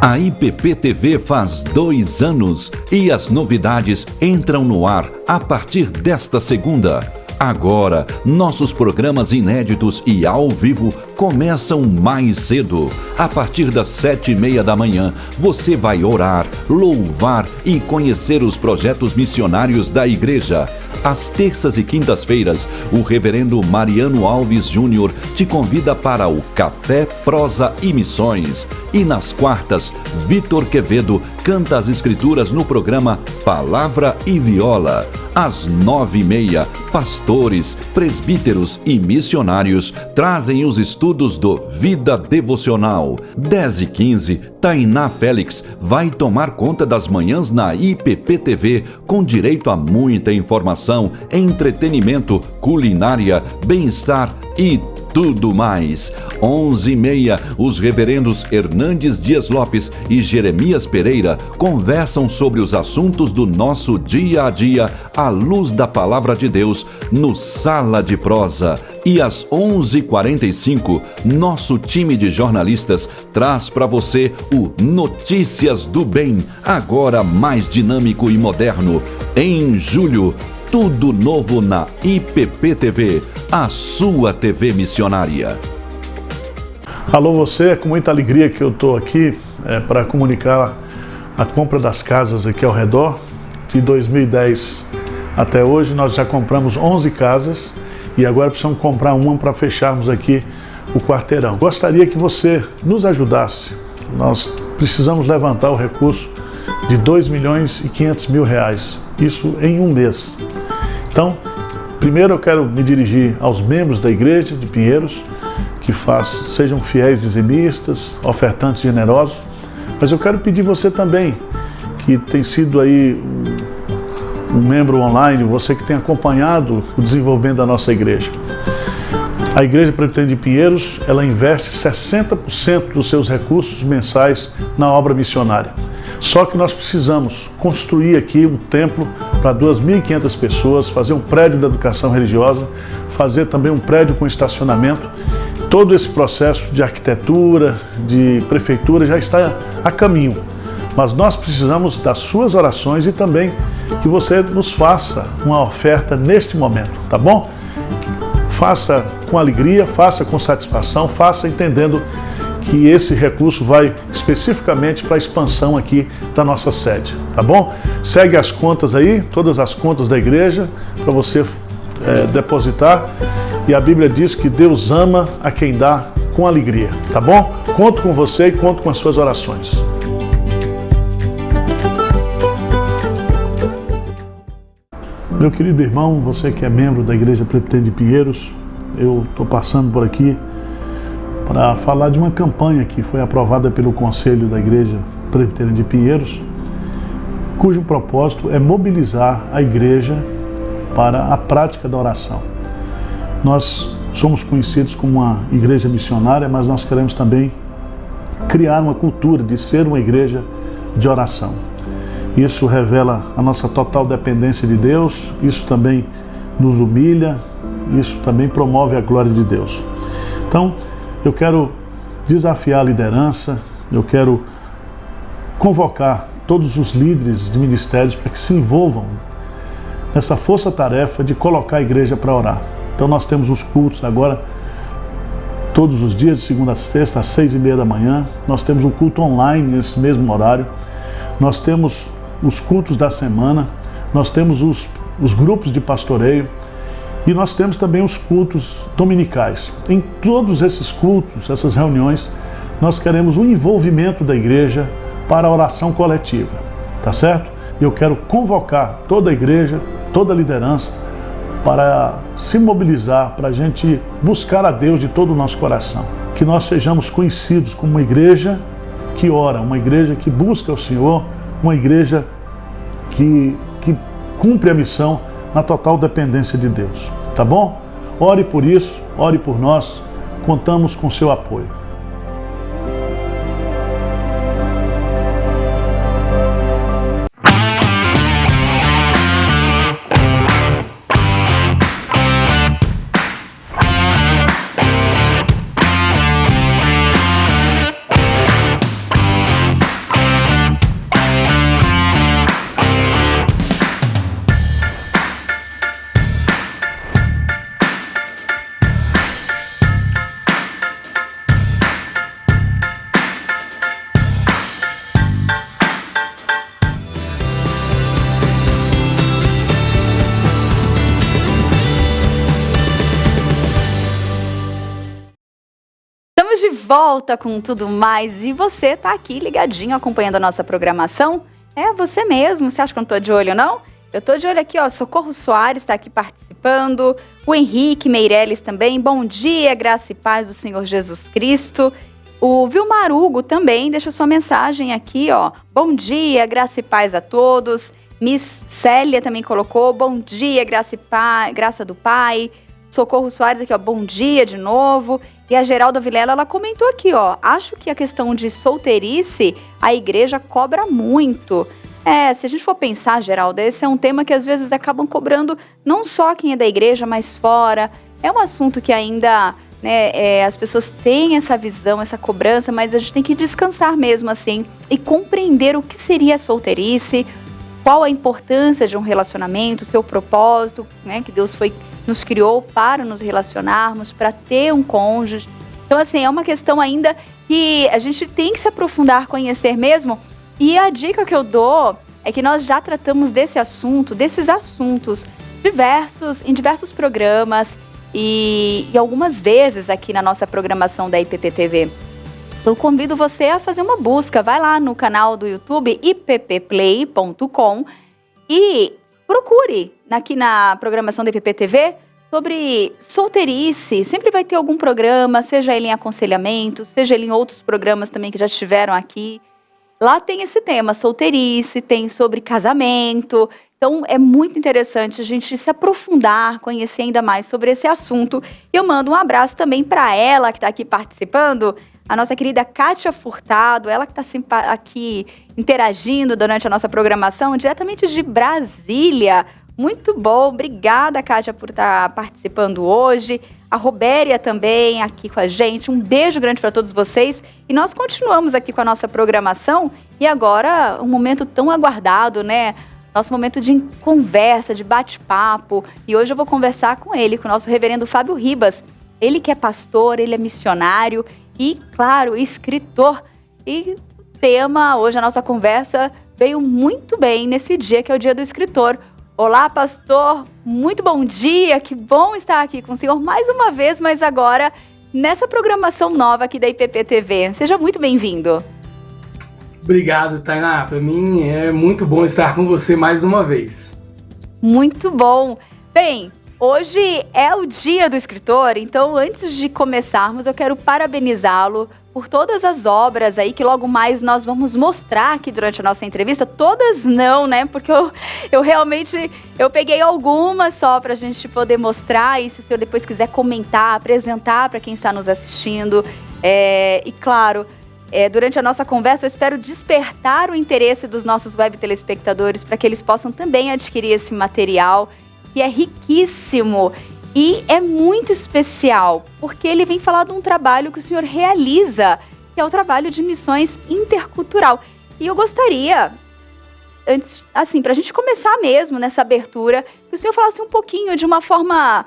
A IPP-TV faz 2 anos e as novidades entram no ar a partir desta segunda. Agora, nossos programas inéditos e ao vivo começam mais cedo. A partir das 7h30 da manhã, você vai orar, louvar e conhecer os projetos missionários da igreja. Às terças e quintas-feiras, o reverendo Mariano Alves Júnior te convida para o Café, Prosa e Missões. E nas quartas, Vitor Quevedo canta as escrituras no programa Palavra e Viola. Às 9h30, pastores, presbíteros e missionários trazem os estudos do Vida Devocional. 10h15, Tainá Félix vai tomar conta das manhãs na IPP-TV com direito a muita informação, entretenimento, culinária, bem-estar e tudo mais. 11h30, os reverendos Hernandes Dias Lopes e Jeremias Pereira conversam sobre os assuntos do nosso dia a dia à luz da Palavra de Deus no Sala de Prosa. E às 11h45, nosso time de jornalistas traz para você o Notícias do Bem, agora mais dinâmico e moderno. Em julho, tudo novo na IPP-TV, a sua TV missionária. Alô você, é com muita alegria que eu estou aqui para comunicar a compra das casas aqui ao redor. De 2010 até hoje nós já compramos 11 casas e agora precisamos comprar uma para fecharmos aqui o quarteirão. Gostaria que você nos ajudasse. Nós precisamos levantar o recurso de R$2.500.000, isso em um mês. Então, primeiro eu quero me dirigir aos membros da Igreja de Pinheiros, que sejam fiéis dizimistas, ofertantes generosos, mas eu quero pedir você também, que tem sido aí um membro online, você que tem acompanhado o desenvolvimento da nossa igreja. A Igreja Presbiteriana de Pinheiros, ela investe 60% dos seus recursos mensais na obra missionária. Só que nós precisamos construir aqui um templo para 2.500 pessoas, fazer um prédio de educação religiosa, fazer também um prédio com estacionamento. Todo esse processo de arquitetura, de prefeitura já está a caminho. Mas nós precisamos das suas orações e também que você nos faça uma oferta neste momento, tá bom? Faça com alegria, faça com satisfação, faça entendendo que esse recurso vai especificamente para a expansão aqui da nossa sede, tá bom? Segue as contas aí, todas as contas da igreja, para você depositar. E a Bíblia diz que Deus ama a quem dá com alegria, tá bom? Conto com você e conto com as suas orações. Meu querido irmão, você que é membro da Igreja Presbiteriana de Pinheiros, eu estou passando por aqui para falar de uma campanha que foi aprovada pelo Conselho da Igreja Presbiteriana de Pinheiros, cujo propósito é mobilizar a igreja para a prática da oração. Nós somos conhecidos como uma igreja missionária, mas nós queremos também criar uma cultura de ser uma igreja de oração. Isso revela a nossa total dependência de Deus, isso também nos humilha, isso também promove a glória de Deus. Então, eu quero desafiar a liderança, eu quero convocar todos os líderes de ministérios para que se envolvam nessa força-tarefa de colocar a igreja para orar. Então nós temos os cultos agora, todos os dias, de segunda a sexta, às 6h30 da manhã. Nós temos um culto online nesse mesmo horário. Nós temos os cultos da semana, nós temos os grupos de pastoreio e nós temos também os cultos dominicais. Em todos esses cultos, essas reuniões, nós queremos o envolvimento da igreja para a oração coletiva, tá certo? E eu quero convocar toda a igreja, toda a liderança, para se mobilizar, para a gente buscar a Deus de todo o nosso coração. Que nós sejamos conhecidos como uma igreja que ora, uma igreja que busca o Senhor, uma igreja que cumpre a missão na total dependência de Deus. Tá bom? Ore por isso, ore por nós, contamos com seu apoio. De volta com tudo mais, e você tá aqui ligadinho acompanhando a nossa programação? É você mesmo, você acha que eu não tô de olho, não? Eu tô de olho aqui, ó, Socorro Soares tá aqui participando, o Henrique Meirelles também, bom dia, graça e paz do Senhor Jesus Cristo. O Vilmar Hugo também deixa sua mensagem aqui, ó, bom dia, graça e paz a todos. Miss Célia também colocou, bom dia, graça do Pai. Socorro Soares aqui, ó, bom dia de novo. E a Geralda Vilela, ela comentou aqui, ó, acho que a questão de solteirice, a igreja cobra muito. Se a gente for pensar, Geralda, esse é um tema que às vezes acabam cobrando não só quem é da igreja, mas fora. É um assunto que ainda, né, as pessoas têm essa visão, essa cobrança, mas a gente tem que descansar mesmo assim e compreender o que seria a solteirice, qual a importância de um relacionamento, o seu propósito, né, que Deus nos criou para nos relacionarmos, para ter um cônjuge. Então, assim, é uma questão ainda que a gente tem que se aprofundar, conhecer mesmo. E a dica que eu dou é que nós já tratamos desse assunto, desses assuntos em diversos programas e algumas vezes aqui na nossa programação da IPP-TV. Eu convido você a fazer uma busca. Vai lá no canal do YouTube, ippplay.com, e procure aqui na programação da IPP-TV sobre solteirice. Sempre vai ter algum programa, seja ele em aconselhamento, seja ele em outros programas também que já estiveram aqui. Lá tem esse tema, solteirice, tem sobre casamento. Então é muito interessante a gente se aprofundar, conhecer ainda mais sobre esse assunto. E eu mando um abraço também para ela que está aqui participando, a nossa querida Kátia Furtado, ela que está sempre aqui interagindo durante a nossa programação, diretamente de Brasília. Muito bom, obrigada, Kátia, por estar participando hoje. A Robéria também aqui com a gente, um beijo grande para todos vocês. E nós continuamos aqui com a nossa programação. E agora, um momento tão aguardado, né? Nosso momento de conversa, de bate-papo. E hoje eu vou conversar com ele, com o nosso reverendo Fábio Ribas. Ele que é pastor, ele é missionário e, claro, escritor. E o tema, hoje a nossa conversa veio muito bem nesse dia, que é o Dia do Escritor. Olá, pastor, muito bom dia, que bom estar aqui com o senhor mais uma vez, mas agora nessa programação nova aqui da IPP-TV. Seja muito bem-vindo. Obrigado, Tainá. Para mim é muito bom estar com você mais uma vez. Muito bom. Bem, hoje é o Dia do Escritor, então antes de começarmos eu quero parabenizá-lo por todas as obras aí que logo mais nós vamos mostrar aqui durante a nossa entrevista. Todas não, né? Porque eu realmente peguei algumas só pra gente poder mostrar. E se o senhor depois quiser comentar, apresentar para quem está nos assistindo. E claro, durante a nossa conversa eu espero despertar o interesse dos nossos web telespectadores para que eles possam também adquirir esse material, que é riquíssimo. E é muito especial, porque ele vem falar de um trabalho que o senhor realiza, que é o trabalho de missões intercultural. E eu gostaria, antes, assim, para a gente começar mesmo nessa abertura, que o senhor falasse um pouquinho de uma forma,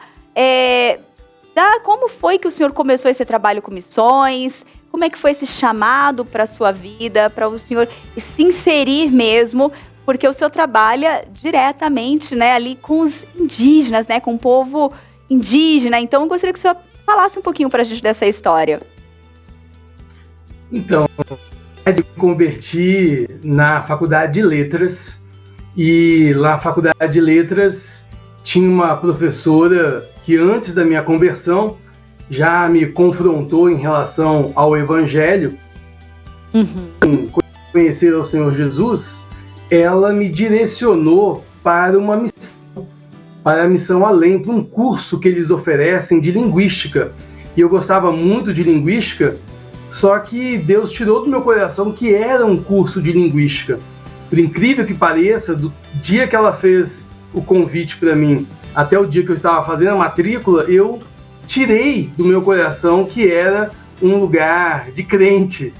como foi que o senhor começou esse trabalho com missões, como é que foi esse chamado para a sua vida, para o senhor se inserir mesmo, porque o senhor trabalha diretamente, né, ali com os indígenas, né, com o povo indígena. Então eu gostaria que o senhor falasse um pouquinho para a gente dessa história. Então, eu me converti na Faculdade de Letras, e lá na Faculdade de Letras tinha uma professora que antes da minha conversão já me confrontou em relação ao Evangelho, conhecer ao Senhor Jesus. Ela me direcionou para uma missão, para a Missão Além, para um curso que eles oferecem de linguística. E eu gostava muito de linguística, só que Deus tirou do meu coração que era um curso de linguística. Por incrível que pareça, do dia que ela fez o convite para mim até o dia que eu estava fazendo a matrícula, eu tirei do meu coração que era um lugar de crente.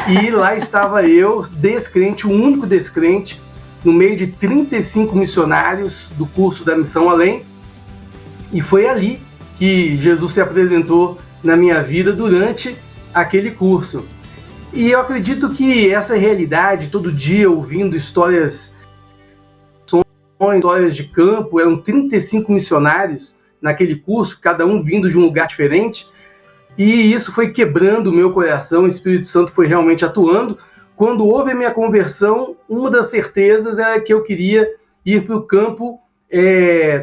E lá estava eu, descrente, o único descrente, no meio de 35 missionários do curso da Missão Além. E foi ali que Jesus se apresentou na minha vida durante aquele curso. E eu acredito que essa realidade, todo dia ouvindo histórias de campo, eram 35 missionários naquele curso, cada um vindo de um lugar diferente, e isso foi quebrando o meu coração, o Espírito Santo foi realmente atuando. Quando houve a minha conversão, uma das certezas era que eu queria ir para o campo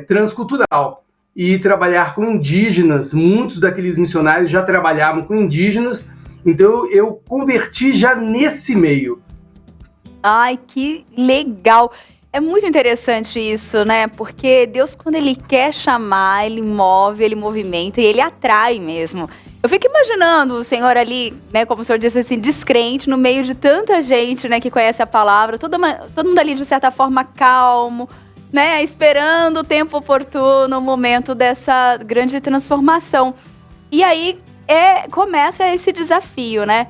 transcultural e trabalhar com indígenas. Muitos daqueles missionários já trabalhavam com indígenas, então eu converti já nesse meio. Ai, que legal! É muito interessante isso, né? Porque Deus, quando Ele quer chamar, Ele move, Ele movimenta e Ele atrai mesmo. Eu fico imaginando o Senhor ali, né, como o Senhor disse assim, descrente, no meio de tanta gente, né, que conhece a palavra, todo mundo ali de certa forma calmo, né, esperando o tempo oportuno, o momento dessa grande transformação. E aí começa esse desafio, né?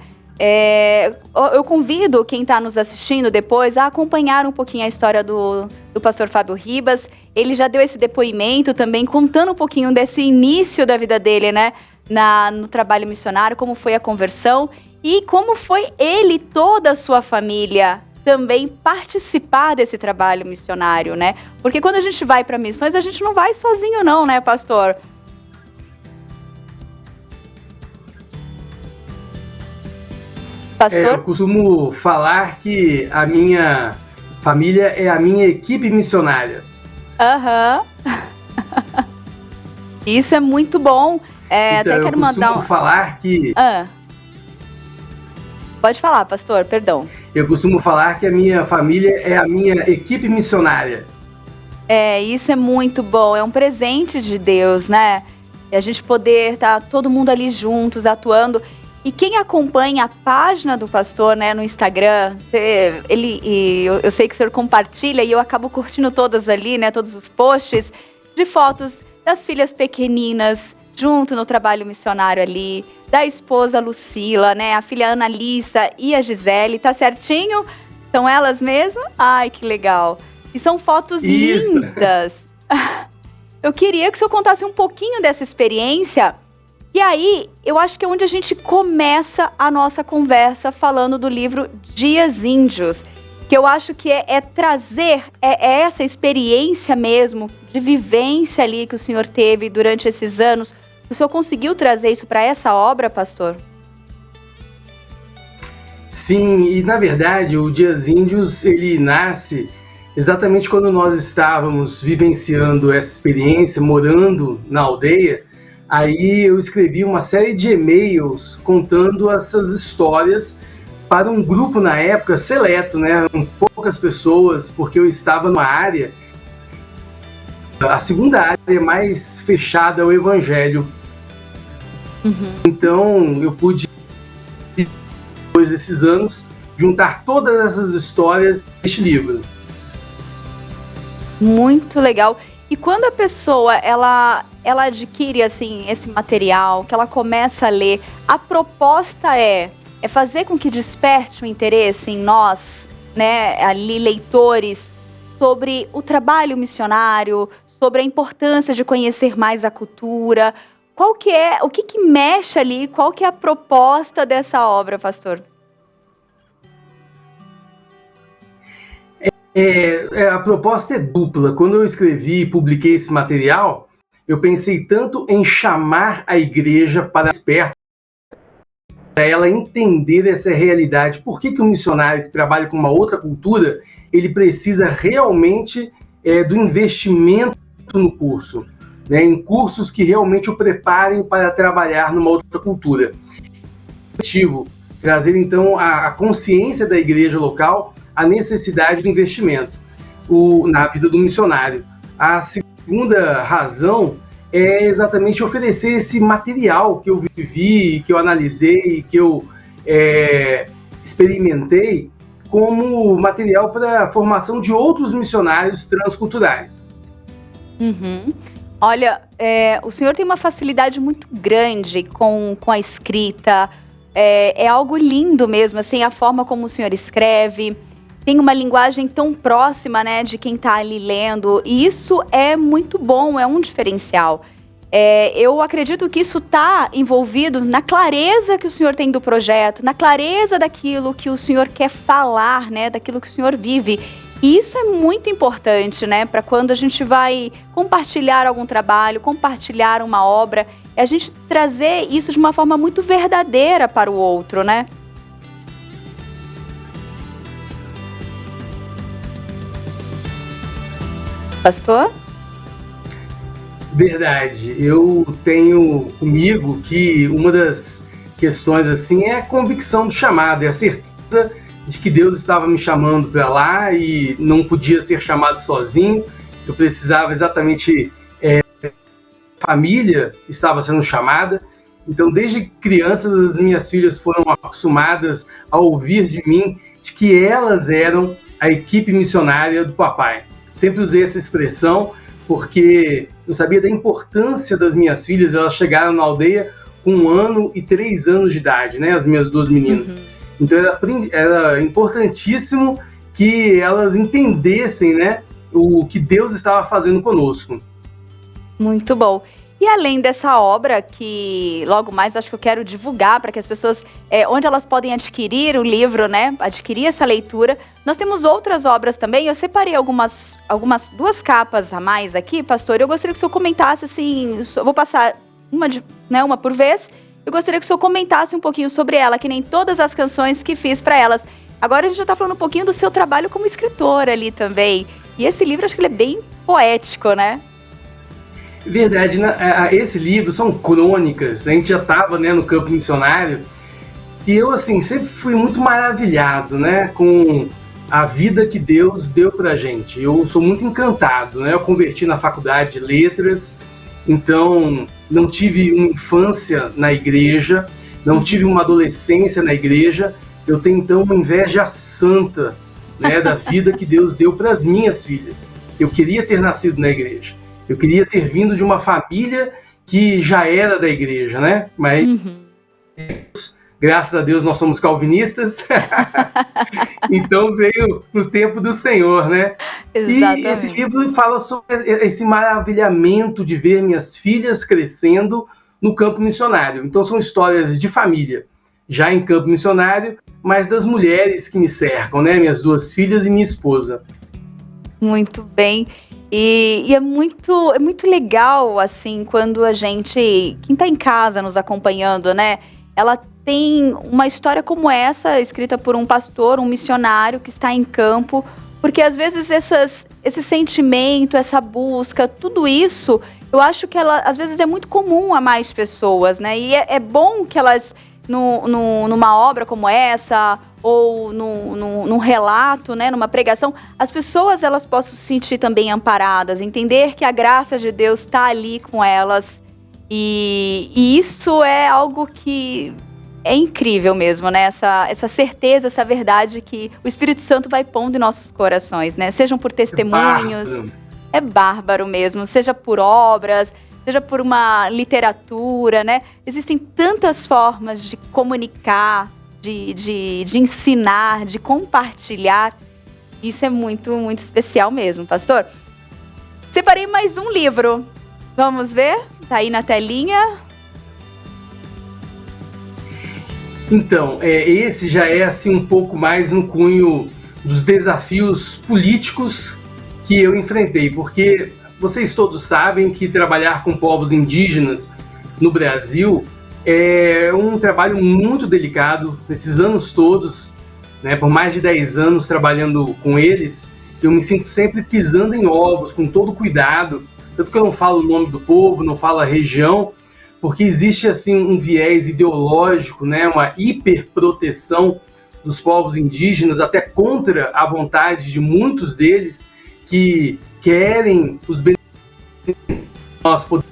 Eu convido quem está nos assistindo depois a acompanhar um pouquinho a história do pastor Fábio Ribas. Ele já deu esse depoimento também, contando um pouquinho desse início da vida dele, né? No trabalho missionário, como foi a conversão e como foi ele e toda a sua família também participar desse trabalho missionário, né? Porque quando a gente vai para missões, a gente não vai sozinho não, né, pastor? Pastor? Eu costumo falar que a minha família é a minha equipe missionária. Isso é muito bom. Então, até quero mandar eu costumo falar que... Pode falar, pastor, perdão. Eu costumo falar que a minha família é a minha equipe missionária. Isso é muito bom. É um presente de Deus, né? E a gente poder estar todo mundo ali juntos, atuando. E quem acompanha a página do pastor, né, no Instagram, eu sei que o senhor compartilha e eu acabo curtindo todas ali, né, todos os posts de fotos das filhas pequeninas, junto no trabalho missionário ali, da esposa Lucila, né, a filha Analissa e a Gisele, tá certinho? São elas mesmo? Ai, que legal. E são fotos lindas. Eu queria que o senhor contasse um pouquinho dessa experiência. E aí, eu acho que é onde a gente começa a nossa conversa falando do livro Dias Índios, que eu acho que é trazer essa experiência mesmo, de vivência ali que o senhor teve durante esses anos. O senhor conseguiu trazer isso para essa obra, pastor? Sim, e na verdade o Dias Índios, ele nasce exatamente quando nós estávamos vivenciando essa experiência, morando na aldeia. Aí eu escrevi uma série de e-mails contando essas histórias para um grupo na época seleto, né? Com poucas pessoas, porque eu estava numa área, a segunda área mais fechada ao Evangelho. Então eu pude, depois desses anos, juntar todas essas histórias neste livro. Muito legal. E quando a pessoa ela adquire assim esse material, que ela começa a ler, a proposta é fazer com que desperte o interesse em nós, né, ali leitores, sobre o trabalho missionário, sobre a importância de conhecer mais a cultura. O que mexe ali? Qual que é a proposta dessa obra, pastor? A proposta é dupla. Quando eu escrevi e publiquei esse material, eu pensei tanto em chamar a igreja para perto, para ela entender essa realidade. Por que o missionário que trabalha com uma outra cultura, ele precisa realmente do investimento no curso, né, em cursos que realmente o preparem para trabalhar numa outra cultura. Objetivo, trazer então a consciência da igreja local, a necessidade do investimento na vida do missionário. A segunda razão é exatamente oferecer esse material que eu vivi, que eu analisei, que eu experimentei, como material para a formação de outros missionários transculturais. Uhum. Olha, o senhor tem uma facilidade muito grande com a escrita, é algo lindo mesmo, assim, a forma como o senhor escreve, tem uma linguagem tão próxima, né, de quem está ali lendo, e isso é muito bom, é um diferencial. Eu acredito que isso está envolvido na clareza que o senhor tem do projeto, na clareza daquilo que o senhor quer falar, né, daquilo que o senhor vive. E isso é muito importante, né, para quando a gente vai compartilhar algum trabalho, compartilhar uma obra, é a gente trazer isso de uma forma muito verdadeira para o outro, né? Pastor? Verdade. Eu tenho comigo que uma das questões assim é a convicção do chamado, é a certeza de que Deus estava me chamando para lá e não podia ser chamado sozinho. Eu precisava exatamente família estava sendo chamada. Então, desde crianças, as minhas filhas foram acostumadas a ouvir de mim de que elas eram a equipe missionária do papai. Sempre usei essa expressão porque eu sabia da importância das minhas filhas. Elas chegaram na aldeia com 1 ano e 3 anos de idade, né? As minhas 2 meninas. Então era importantíssimo que elas entendessem, né, o que Deus estava fazendo conosco. Muito bom. E além dessa obra, que logo mais acho que eu quero divulgar para que as pessoas, onde elas podem adquirir o livro, né, adquirir essa leitura, nós temos outras obras também. Eu separei algumas 2 capas a mais aqui, pastor. Eu gostaria que o senhor comentasse, assim, eu vou passar uma por vez. Eu gostaria que o senhor comentasse um pouquinho sobre ela, que nem todas as canções que fiz para elas. Agora a gente já está falando um pouquinho do seu trabalho como escritor ali também. E esse livro, acho que ele é bem poético, né? Verdade, esse livro são crônicas. A gente já estava, né, no campo missionário e eu, assim, sempre fui muito maravilhado, né, com a vida que Deus deu pra gente. Eu sou muito encantado, né? Eu converti na faculdade de letras, então não tive uma infância na igreja, não tive uma adolescência na igreja. Eu tenho, então, uma inveja santa, né, da vida que Deus deu para as minhas filhas. Eu queria ter nascido na igreja. Eu queria ter vindo de uma família que já era da igreja, né? Mas, graças a Deus, nós somos calvinistas. Então veio no tempo do Senhor, né? Exatamente. E esse livro fala sobre esse maravilhamento de ver minhas filhas crescendo no campo missionário. Então são histórias de família, já em campo missionário, mas das mulheres que me cercam, né? Minhas 2 filhas e minha esposa. Muito bem. E é muito legal, assim, quando a gente, quem está em casa nos acompanhando, né, ela tem uma história como essa, escrita por um pastor, um missionário que está em campo, porque às vezes esse sentimento, essa busca, tudo isso, eu acho que às vezes é muito comum a mais pessoas, né, e é bom que elas, numa obra como essa, ou num relato, né, numa pregação, as pessoas elas possam se sentir também amparadas, entender que a graça de Deus está ali com elas, e isso é algo que é incrível mesmo, né, essa certeza, essa verdade que o Espírito Santo vai pondo em nossos corações, né, sejam por testemunhos, é bárbaro mesmo, seja por obras, seja por uma literatura, né, existem tantas formas de comunicar, de ensinar, de compartilhar. Isso é muito, muito especial mesmo, pastor. Separei mais um livro. Vamos ver? Tá aí na telinha. Então, esse já é assim um pouco mais no cunho dos desafios políticos que eu enfrentei, porque vocês todos sabem que trabalhar com povos indígenas no Brasil é um trabalho muito delicado. Nesses anos todos, né, por mais de 10 anos trabalhando com eles, eu me sinto sempre pisando em ovos, com todo cuidado, tanto que eu não falo o nome do povo, não falo a região, porque existe assim um viés ideológico, né, uma hiperproteção dos povos indígenas, até contra a vontade de muitos deles que querem os benefícios que nós podemos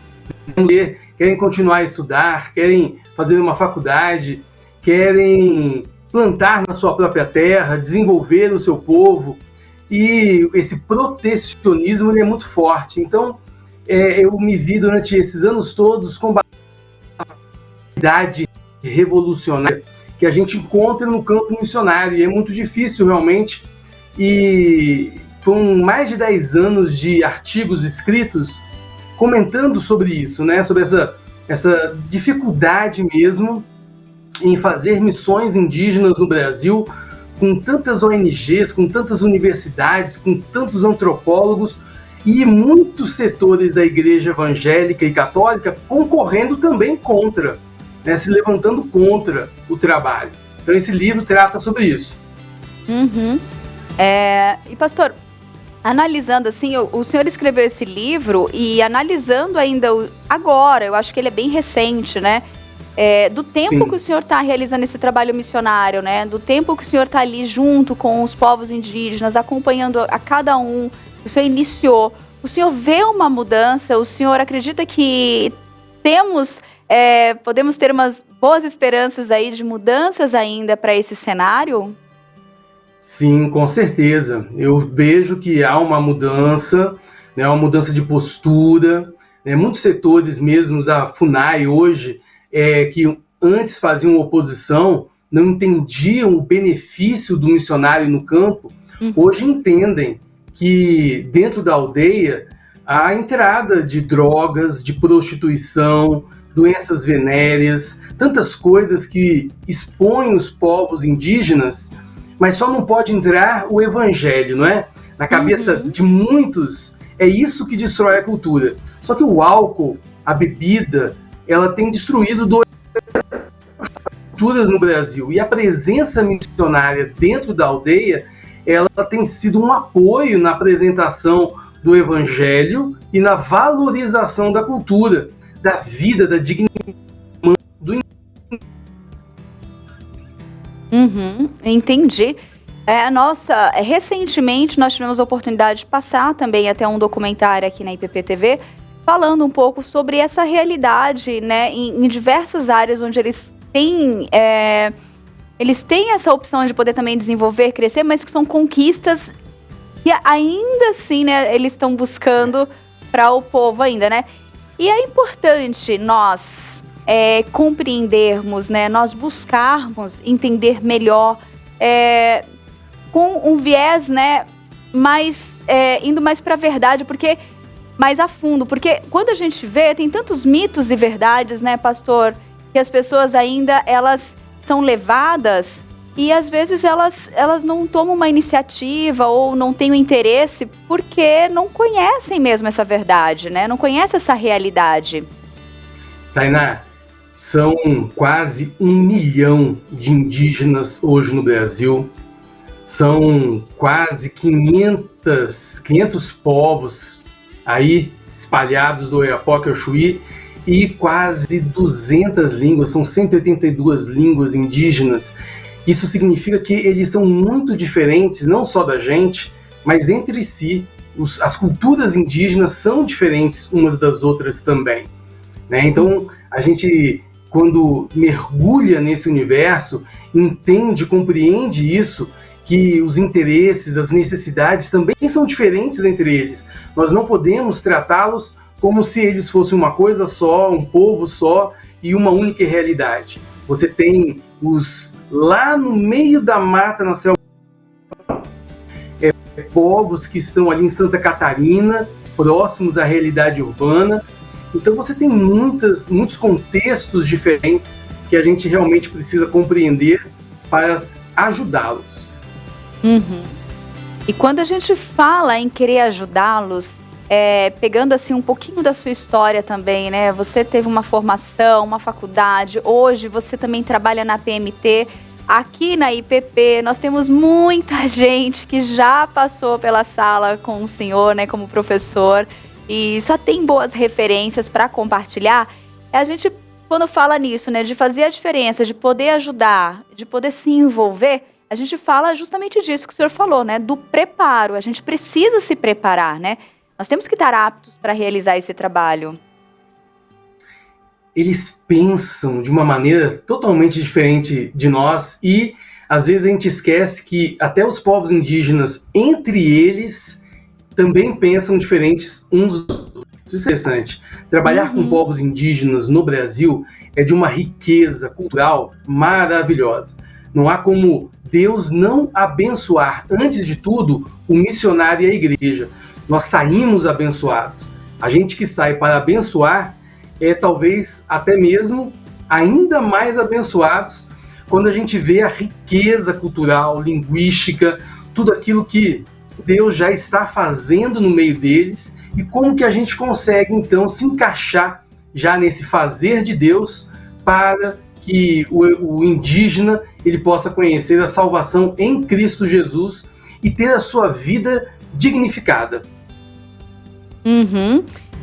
ter, querem continuar a estudar, querem fazer uma faculdade, querem plantar na sua própria terra, desenvolver o seu povo, e esse protecionismo ele é muito forte. Então, eu me vi durante esses anos todos com a idade revolucionária que a gente encontra no campo missionário, e é muito difícil realmente, e foram mais de 10 anos de artigos escritos comentando sobre isso, né? Sobre essa dificuldade mesmo em fazer missões indígenas no Brasil, com tantas ONGs, com tantas universidades, com tantos antropólogos e muitos setores da igreja evangélica e católica concorrendo também contra, né? Se levantando contra o trabalho. Então esse livro trata sobre isso. Uhum. E pastor, analisando assim, o senhor escreveu esse livro e analisando ainda agora, eu acho que ele é bem recente, né? Do tempo Sim. que o senhor está realizando esse trabalho missionário, né? Do tempo que o senhor está ali junto com os povos indígenas, acompanhando a cada um, o senhor iniciou. O senhor vê uma mudança? O senhor acredita que podemos ter umas boas esperanças aí de mudanças ainda para esse cenário? Sim, com certeza. Eu vejo que há uma mudança, né, uma mudança de postura, né, muitos setores mesmo da FUNAI hoje, que antes faziam oposição, não entendiam o benefício do missionário no campo, hoje entendem que dentro da aldeia há a entrada de drogas, de prostituição, doenças venéreas, tantas coisas que expõem os povos indígenas, mas só não pode entrar o evangelho, não é? Na cabeça de muitos, é isso que destrói a cultura. Só que o álcool, a bebida, ela tem destruído culturas no Brasil. E a presença missionária dentro da aldeia, ela tem sido um apoio na apresentação do evangelho e na valorização da cultura, da vida, da dignidade do Entendi. Recentemente nós tivemos a oportunidade de passar também até um documentário aqui na IPP-TV, falando um pouco sobre essa realidade, né, em diversas áreas onde eles têm essa opção de poder também desenvolver, crescer, mas que são conquistas que ainda assim, né, eles estão buscando para o povo ainda, né? E é importante nós compreendermos, né, nós buscarmos entender melhor, com um viés, né, indo mais para a verdade, porque mais a fundo, porque quando a gente vê, tem tantos mitos e verdades, né, pastor, que as pessoas ainda, elas são levadas e às vezes elas não tomam uma iniciativa ou não têm o interesse porque não conhecem mesmo essa verdade, né, não conhecem essa realidade. Tainá, são quase 1 milhão de indígenas hoje no Brasil, são quase 500 povos aí espalhados do Oiapoque ao Chuí e quase 200 línguas, são 182 línguas indígenas. Isso significa que eles são muito diferentes, não só da gente, mas entre si. As culturas indígenas são diferentes umas das outras também, né? Então, a gente, quando mergulha nesse universo, entende, compreende isso, que os interesses, as necessidades também são diferentes entre eles. Nós não podemos tratá-los como se eles fossem uma coisa só, um povo só e uma única realidade. Você tem lá no meio da mata, na selva, povos que estão ali em Santa Catarina, próximos à realidade urbana. Então você tem muitos contextos diferentes que a gente realmente precisa compreender para ajudá-los. E quando a gente fala em querer ajudá-los, pegando assim um pouquinho da sua história também, né? Você teve uma formação, uma faculdade, hoje você também trabalha na PMT. Aqui na IPP nós temos muita gente que já passou pela sala com o senhor, né, como professor. e só tem boas referências para compartilhar, a gente, quando fala nisso, né, de fazer a diferença, de poder ajudar, de poder se envolver, a gente fala justamente disso que o senhor falou, né, do preparo. A gente precisa se preparar, né? Nós temos que estar aptos para realizar esse trabalho. Eles pensam de uma maneira totalmente diferente de nós e às vezes a gente esquece que até os povos indígenas, entre eles, também pensam diferentes uns dos outros. Isso é interessante. Trabalhar com povos indígenas no Brasil é de uma riqueza cultural maravilhosa. Não há como Deus não abençoar, antes de tudo, o missionário e a igreja. Nós saímos abençoados. A gente que sai para abençoar é talvez até mesmo ainda mais abençoados quando a gente vê a riqueza cultural, linguística, tudo aquilo que Deus já está fazendo no meio deles e como que a gente consegue então se encaixar já nesse fazer de Deus para que o indígena ele possa conhecer a salvação em Cristo Jesus e ter a sua vida dignificada.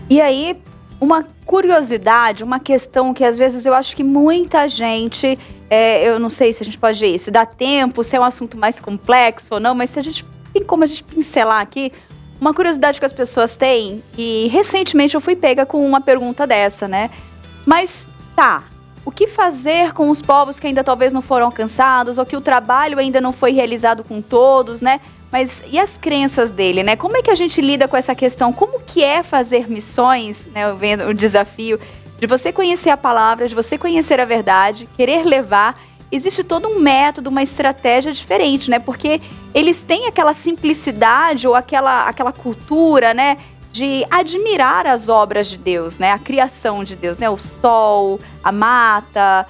E aí, uma curiosidade, uma questão que às vezes eu acho que muita gente, eu não sei se a gente pode, se dá tempo, se é um assunto mais complexo ou não, mas se a gente tem como a gente pincelar aqui, uma curiosidade que as pessoas têm, e recentemente eu fui pega com uma pergunta dessa, né? Mas tá, o que fazer com os povos que ainda talvez não foram alcançados, ou que o trabalho ainda não foi realizado com todos, né? Mas e as crenças dele, né? Como é que a gente lida com essa questão? Como que é fazer missões, né? O desafio de você conhecer a palavra, de você conhecer a verdade, querer levar. Existe todo um método, uma estratégia diferente, né? Porque eles têm aquela simplicidade ou aquela cultura, né? De admirar as obras de Deus, né? A criação de Deus, né? O sol, a mata,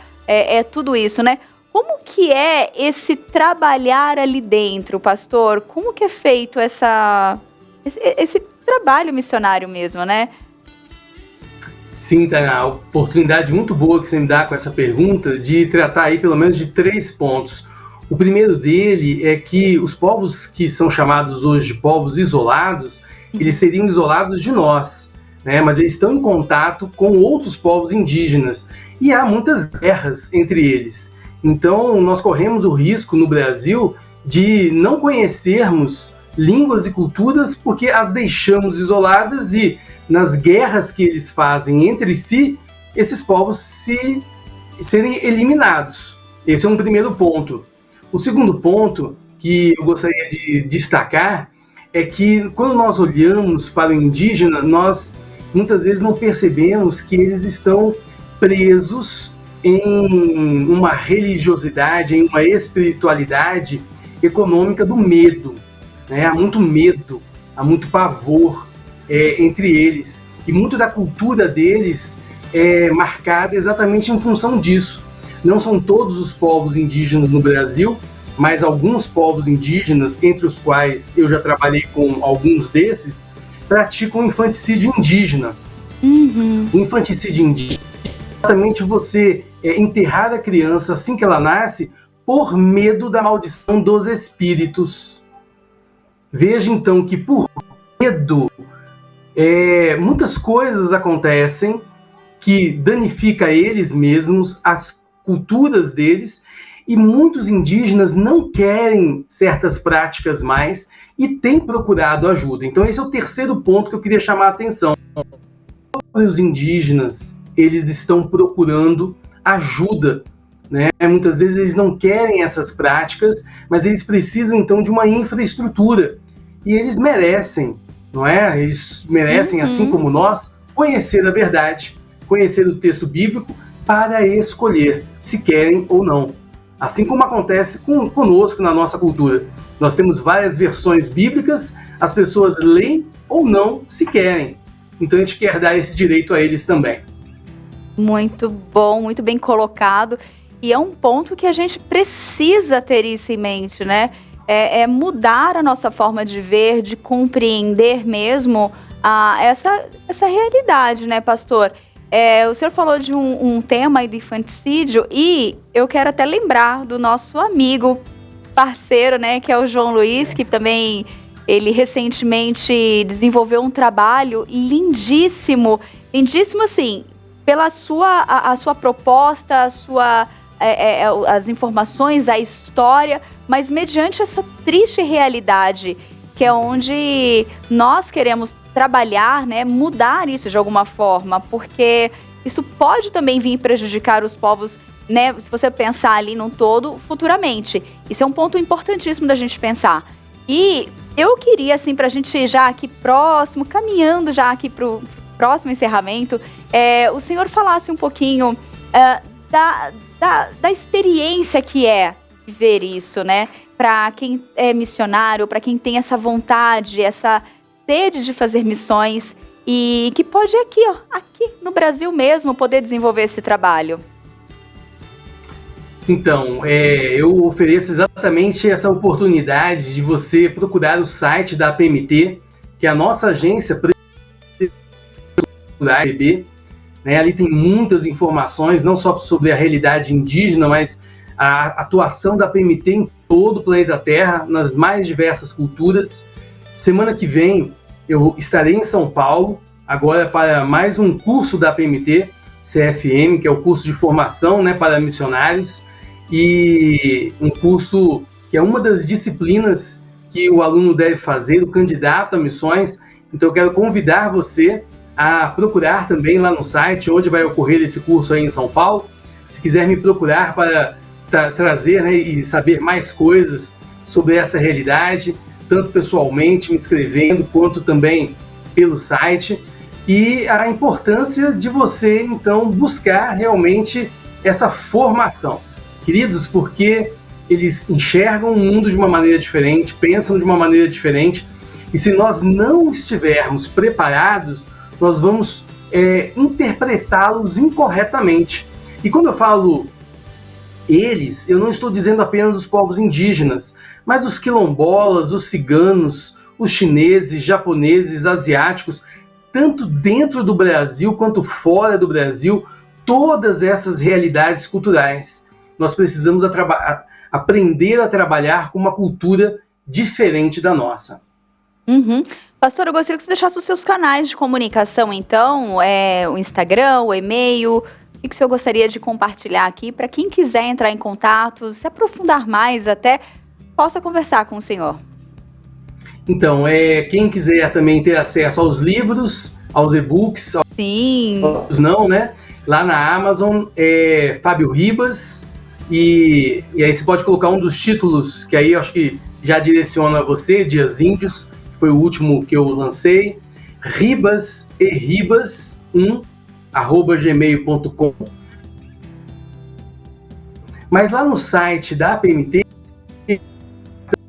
tudo isso, né? Como que é esse trabalhar ali dentro, pastor? Como que é feito esse trabalho missionário mesmo, né? Sim, Tainá, a oportunidade muito boa que você me dá com essa pergunta de tratar aí pelo menos de 3 pontos. O primeiro dele é que os povos que são chamados hoje de povos isolados, eles seriam isolados de nós, né? Mas eles estão em contato com outros povos indígenas e há muitas guerras entre eles. Então, nós corremos o risco no Brasil de não conhecermos línguas e culturas porque as deixamos isoladas e nas guerras que eles fazem entre si, esses povos serem eliminados. Esse é um primeiro ponto. O segundo ponto que eu gostaria de destacar é que quando nós olhamos para o indígena, nós muitas vezes não percebemos que eles estão presos em uma religiosidade, em uma espiritualidade econômica do medo, né? Há muito medo, há muito pavor entre eles, e muito da cultura deles é marcada exatamente em função disso. Não são todos os povos indígenas no Brasil, mas alguns povos indígenas, entre os quais eu já trabalhei com alguns desses, praticam infanticídio indígena. O infanticídio indígena é exatamente você enterrar a criança assim que ela nasce por medo da maldição dos espíritos. Veja então que por medo muitas coisas acontecem que danificam eles mesmos, as culturas deles, e muitos indígenas não querem certas práticas mais e têm procurado ajuda. Então esse é o terceiro ponto que eu queria chamar a atenção. Os indígenas, eles estão procurando ajuda, né? Muitas vezes eles não querem essas práticas, mas eles precisam então de uma infraestrutura, e eles merecem, não é? Eles merecem, assim como nós, conhecer a verdade, conhecer o texto bíblico para escolher se querem ou não. Assim como acontece conosco na nossa cultura. Nós temos várias versões bíblicas, as pessoas leem ou não se querem. Então a gente quer dar esse direito a eles também. Muito bom, muito bem colocado. E é um ponto que a gente precisa ter isso em mente, né? É mudar a nossa forma de ver, de compreender mesmo essa realidade, né, pastor? O senhor falou de um tema aí do infanticídio, e eu quero até lembrar do nosso amigo, parceiro, né, que é o João Luiz, que também ele recentemente desenvolveu um trabalho lindíssimo, lindíssimo assim, pela a sua proposta, as informações, a história, mas mediante essa triste realidade, que é onde nós queremos trabalhar, né, mudar isso de alguma forma, porque isso pode também vir prejudicar os povos, né, se você pensar ali num todo, futuramente. Isso é um ponto importantíssimo da gente pensar. E eu queria, assim, pra gente já aqui próximo, caminhando já aqui pro próximo encerramento, o senhor falasse um pouquinho da experiência que é viver isso, né? Para quem é missionário, para quem tem essa vontade, essa sede de fazer missões e que pode aqui no Brasil mesmo, poder desenvolver esse trabalho. Então, eu ofereço exatamente essa oportunidade de você procurar o site da APMT, que é a nossa agência BB, né? Ali tem muitas informações, não só sobre a realidade indígena, mas a atuação da APMT em todo o planeta Terra, nas mais diversas culturas. Semana que vem eu estarei em São Paulo, agora para mais um curso da APMT, CFM, que é o curso de formação, né, para missionários, e um curso que é uma das disciplinas que o aluno deve fazer, o candidato a missões. Então eu quero convidar você a procurar também lá no site onde vai ocorrer esse curso aí em São Paulo. Se quiser me procurar para trazer, né, e saber mais coisas sobre essa realidade, tanto pessoalmente, me escrevendo, quanto também pelo site. E a importância de você, então, buscar realmente essa formação. Queridos, porque eles enxergam o mundo de uma maneira diferente, pensam de uma maneira diferente, e se nós não estivermos preparados, nós vamos interpretá-los incorretamente. E quando eu falo eles, eu não estou dizendo apenas os povos indígenas, mas os quilombolas, os ciganos, os chineses, japoneses, asiáticos, tanto dentro do Brasil quanto fora do Brasil, todas essas realidades culturais. Nós precisamos aprender a trabalhar com uma cultura diferente da nossa. Uhum. Pastor, eu gostaria que você deixasse os seus canais de comunicação, então, o Instagram, o e-mail, o que o senhor gostaria de compartilhar aqui, para quem quiser entrar em contato, se aprofundar mais até, possa conversar com o senhor. Então, quem quiser também ter acesso aos livros, aos e-books, sim, não, né? Lá na Amazon, Fábio Ribas, e aí você pode colocar um dos títulos, que aí eu acho que já direciona você, Dias Índios, que foi o último que eu lancei, Ribas e Ribas 1, @gmail.com. Mas lá no site da APMT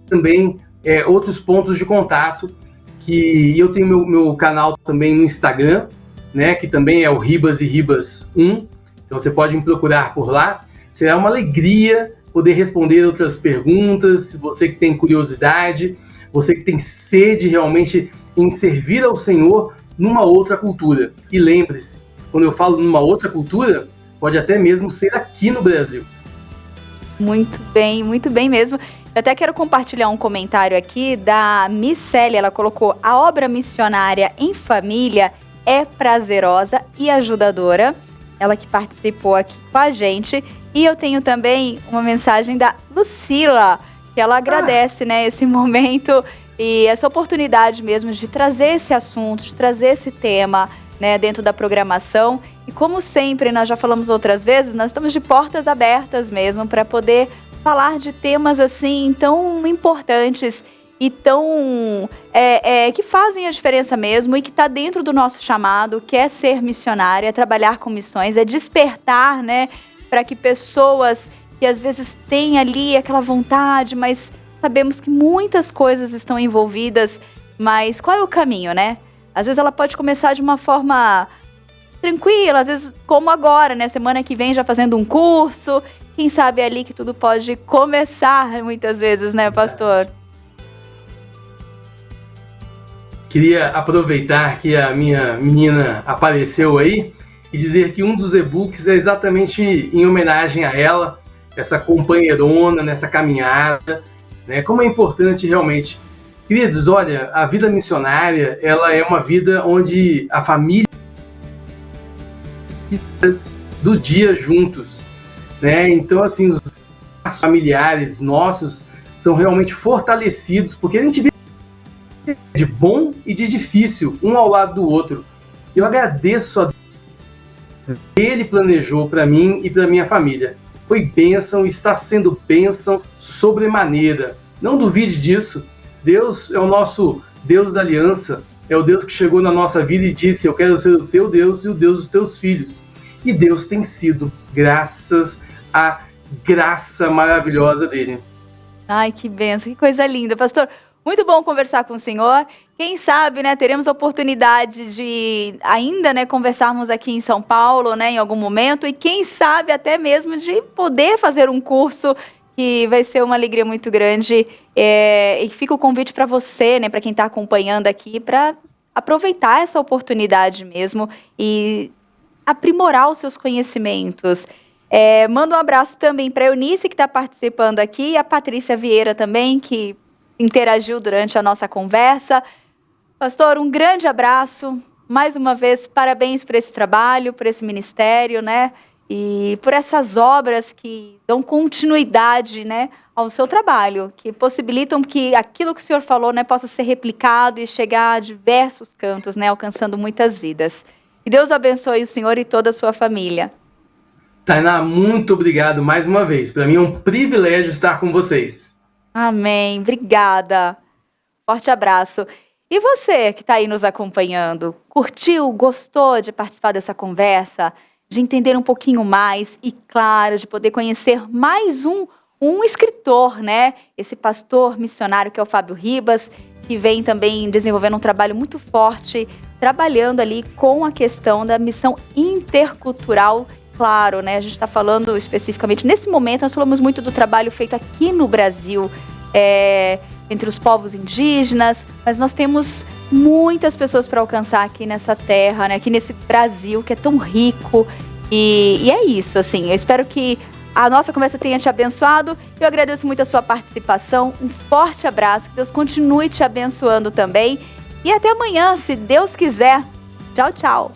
também outros pontos de contato, que eu tenho meu canal também no Instagram, né, que também é o Ribas e Ribas 1, então você pode me procurar por lá. Será uma alegria poder responder outras perguntas, você que tem curiosidade, você que tem sede realmente em servir ao Senhor numa outra cultura. E lembre-se, quando eu falo numa outra cultura, pode até mesmo ser aqui no Brasil. Muito bem mesmo. Eu até quero compartilhar um comentário aqui da Miss Célia. Ela colocou: a obra missionária em família é prazerosa e ajudadora. Ela que participou aqui com a gente. E eu tenho também uma mensagem da Lucila, que ela agradece, né, esse momento e essa oportunidade mesmo de trazer esse assunto, de trazer esse tema, né, dentro da programação. E como sempre, nós já falamos outras vezes, nós estamos de portas abertas mesmo para poder falar de temas assim tão importantes e tão que fazem a diferença mesmo e que está dentro do nosso chamado, que é ser missionário, é trabalhar com missões, é despertar, né, para que pessoas que às vezes têm ali aquela vontade, mas sabemos que muitas coisas estão envolvidas, mas qual é o caminho, né? Às vezes ela pode começar de uma forma tranquila, às vezes como agora, né? Semana que vem já fazendo um curso, quem sabe é ali que tudo pode começar muitas vezes, né, pastor? Queria aproveitar que a minha menina apareceu aí e dizer que um dos e-books é exatamente em homenagem a ela, essa companheirona nessa caminhada, né? Como é importante realmente Queridos, olha, a vida missionária, ela é uma vida onde a família do dia juntos, né? Então, assim, os familiares nossos são realmente fortalecidos, porque a gente vê de bom e de difícil, um ao lado do outro. Eu agradeço a Deus que Ele planejou para mim e para minha família. Foi bênção, está sendo bênção sobremaneira. Não duvide disso. Deus é o nosso Deus da aliança, é o Deus que chegou na nossa vida e disse: eu quero ser o teu Deus e o Deus dos teus filhos. E Deus tem sido, graças à graça maravilhosa dele. Ai, que benção, que coisa linda, pastor. Muito bom conversar com o senhor. Quem sabe, né, teremos a oportunidade de ainda, né, conversarmos aqui em São Paulo, né, em algum momento, e quem sabe até mesmo de poder fazer um curso que vai ser uma alegria muito grande. E fica o convite para você, né, para quem está acompanhando aqui, para aproveitar essa oportunidade mesmo e aprimorar os seus conhecimentos. Manda um abraço também para a Eunice, que está participando aqui, e a Patrícia Vieira também, que interagiu durante a nossa conversa. Pastor, um grande abraço. Mais uma vez, parabéns por esse trabalho, por esse ministério, né? E por essas obras que dão continuidade, né, ao seu trabalho, que possibilitam que aquilo que o senhor falou, né, possa ser replicado e chegar a diversos cantos, né, alcançando muitas vidas. Que Deus abençoe o senhor e toda a sua família. Tainá, muito obrigado mais uma vez. Para mim é um privilégio estar com vocês. Amém. Obrigada. Forte abraço. E você que está aí nos acompanhando, curtiu, gostou de participar dessa conversa, de entender um pouquinho mais e, claro, de poder conhecer mais um escritor, né? Esse pastor missionário que é o Fábio Ribas, que vem também desenvolvendo um trabalho muito forte, trabalhando ali com a questão da missão intercultural. Claro, né? A gente está falando especificamente, nesse momento, nós falamos muito do trabalho feito aqui no Brasil, entre os povos indígenas, mas nós temos muitas pessoas para alcançar aqui nessa terra, né? Aqui nesse Brasil que é tão rico. E é isso, assim, eu espero que a nossa conversa tenha te abençoado. Eu agradeço muito a sua participação, um forte abraço, que Deus continue te abençoando também. E até amanhã, se Deus quiser. Tchau, tchau.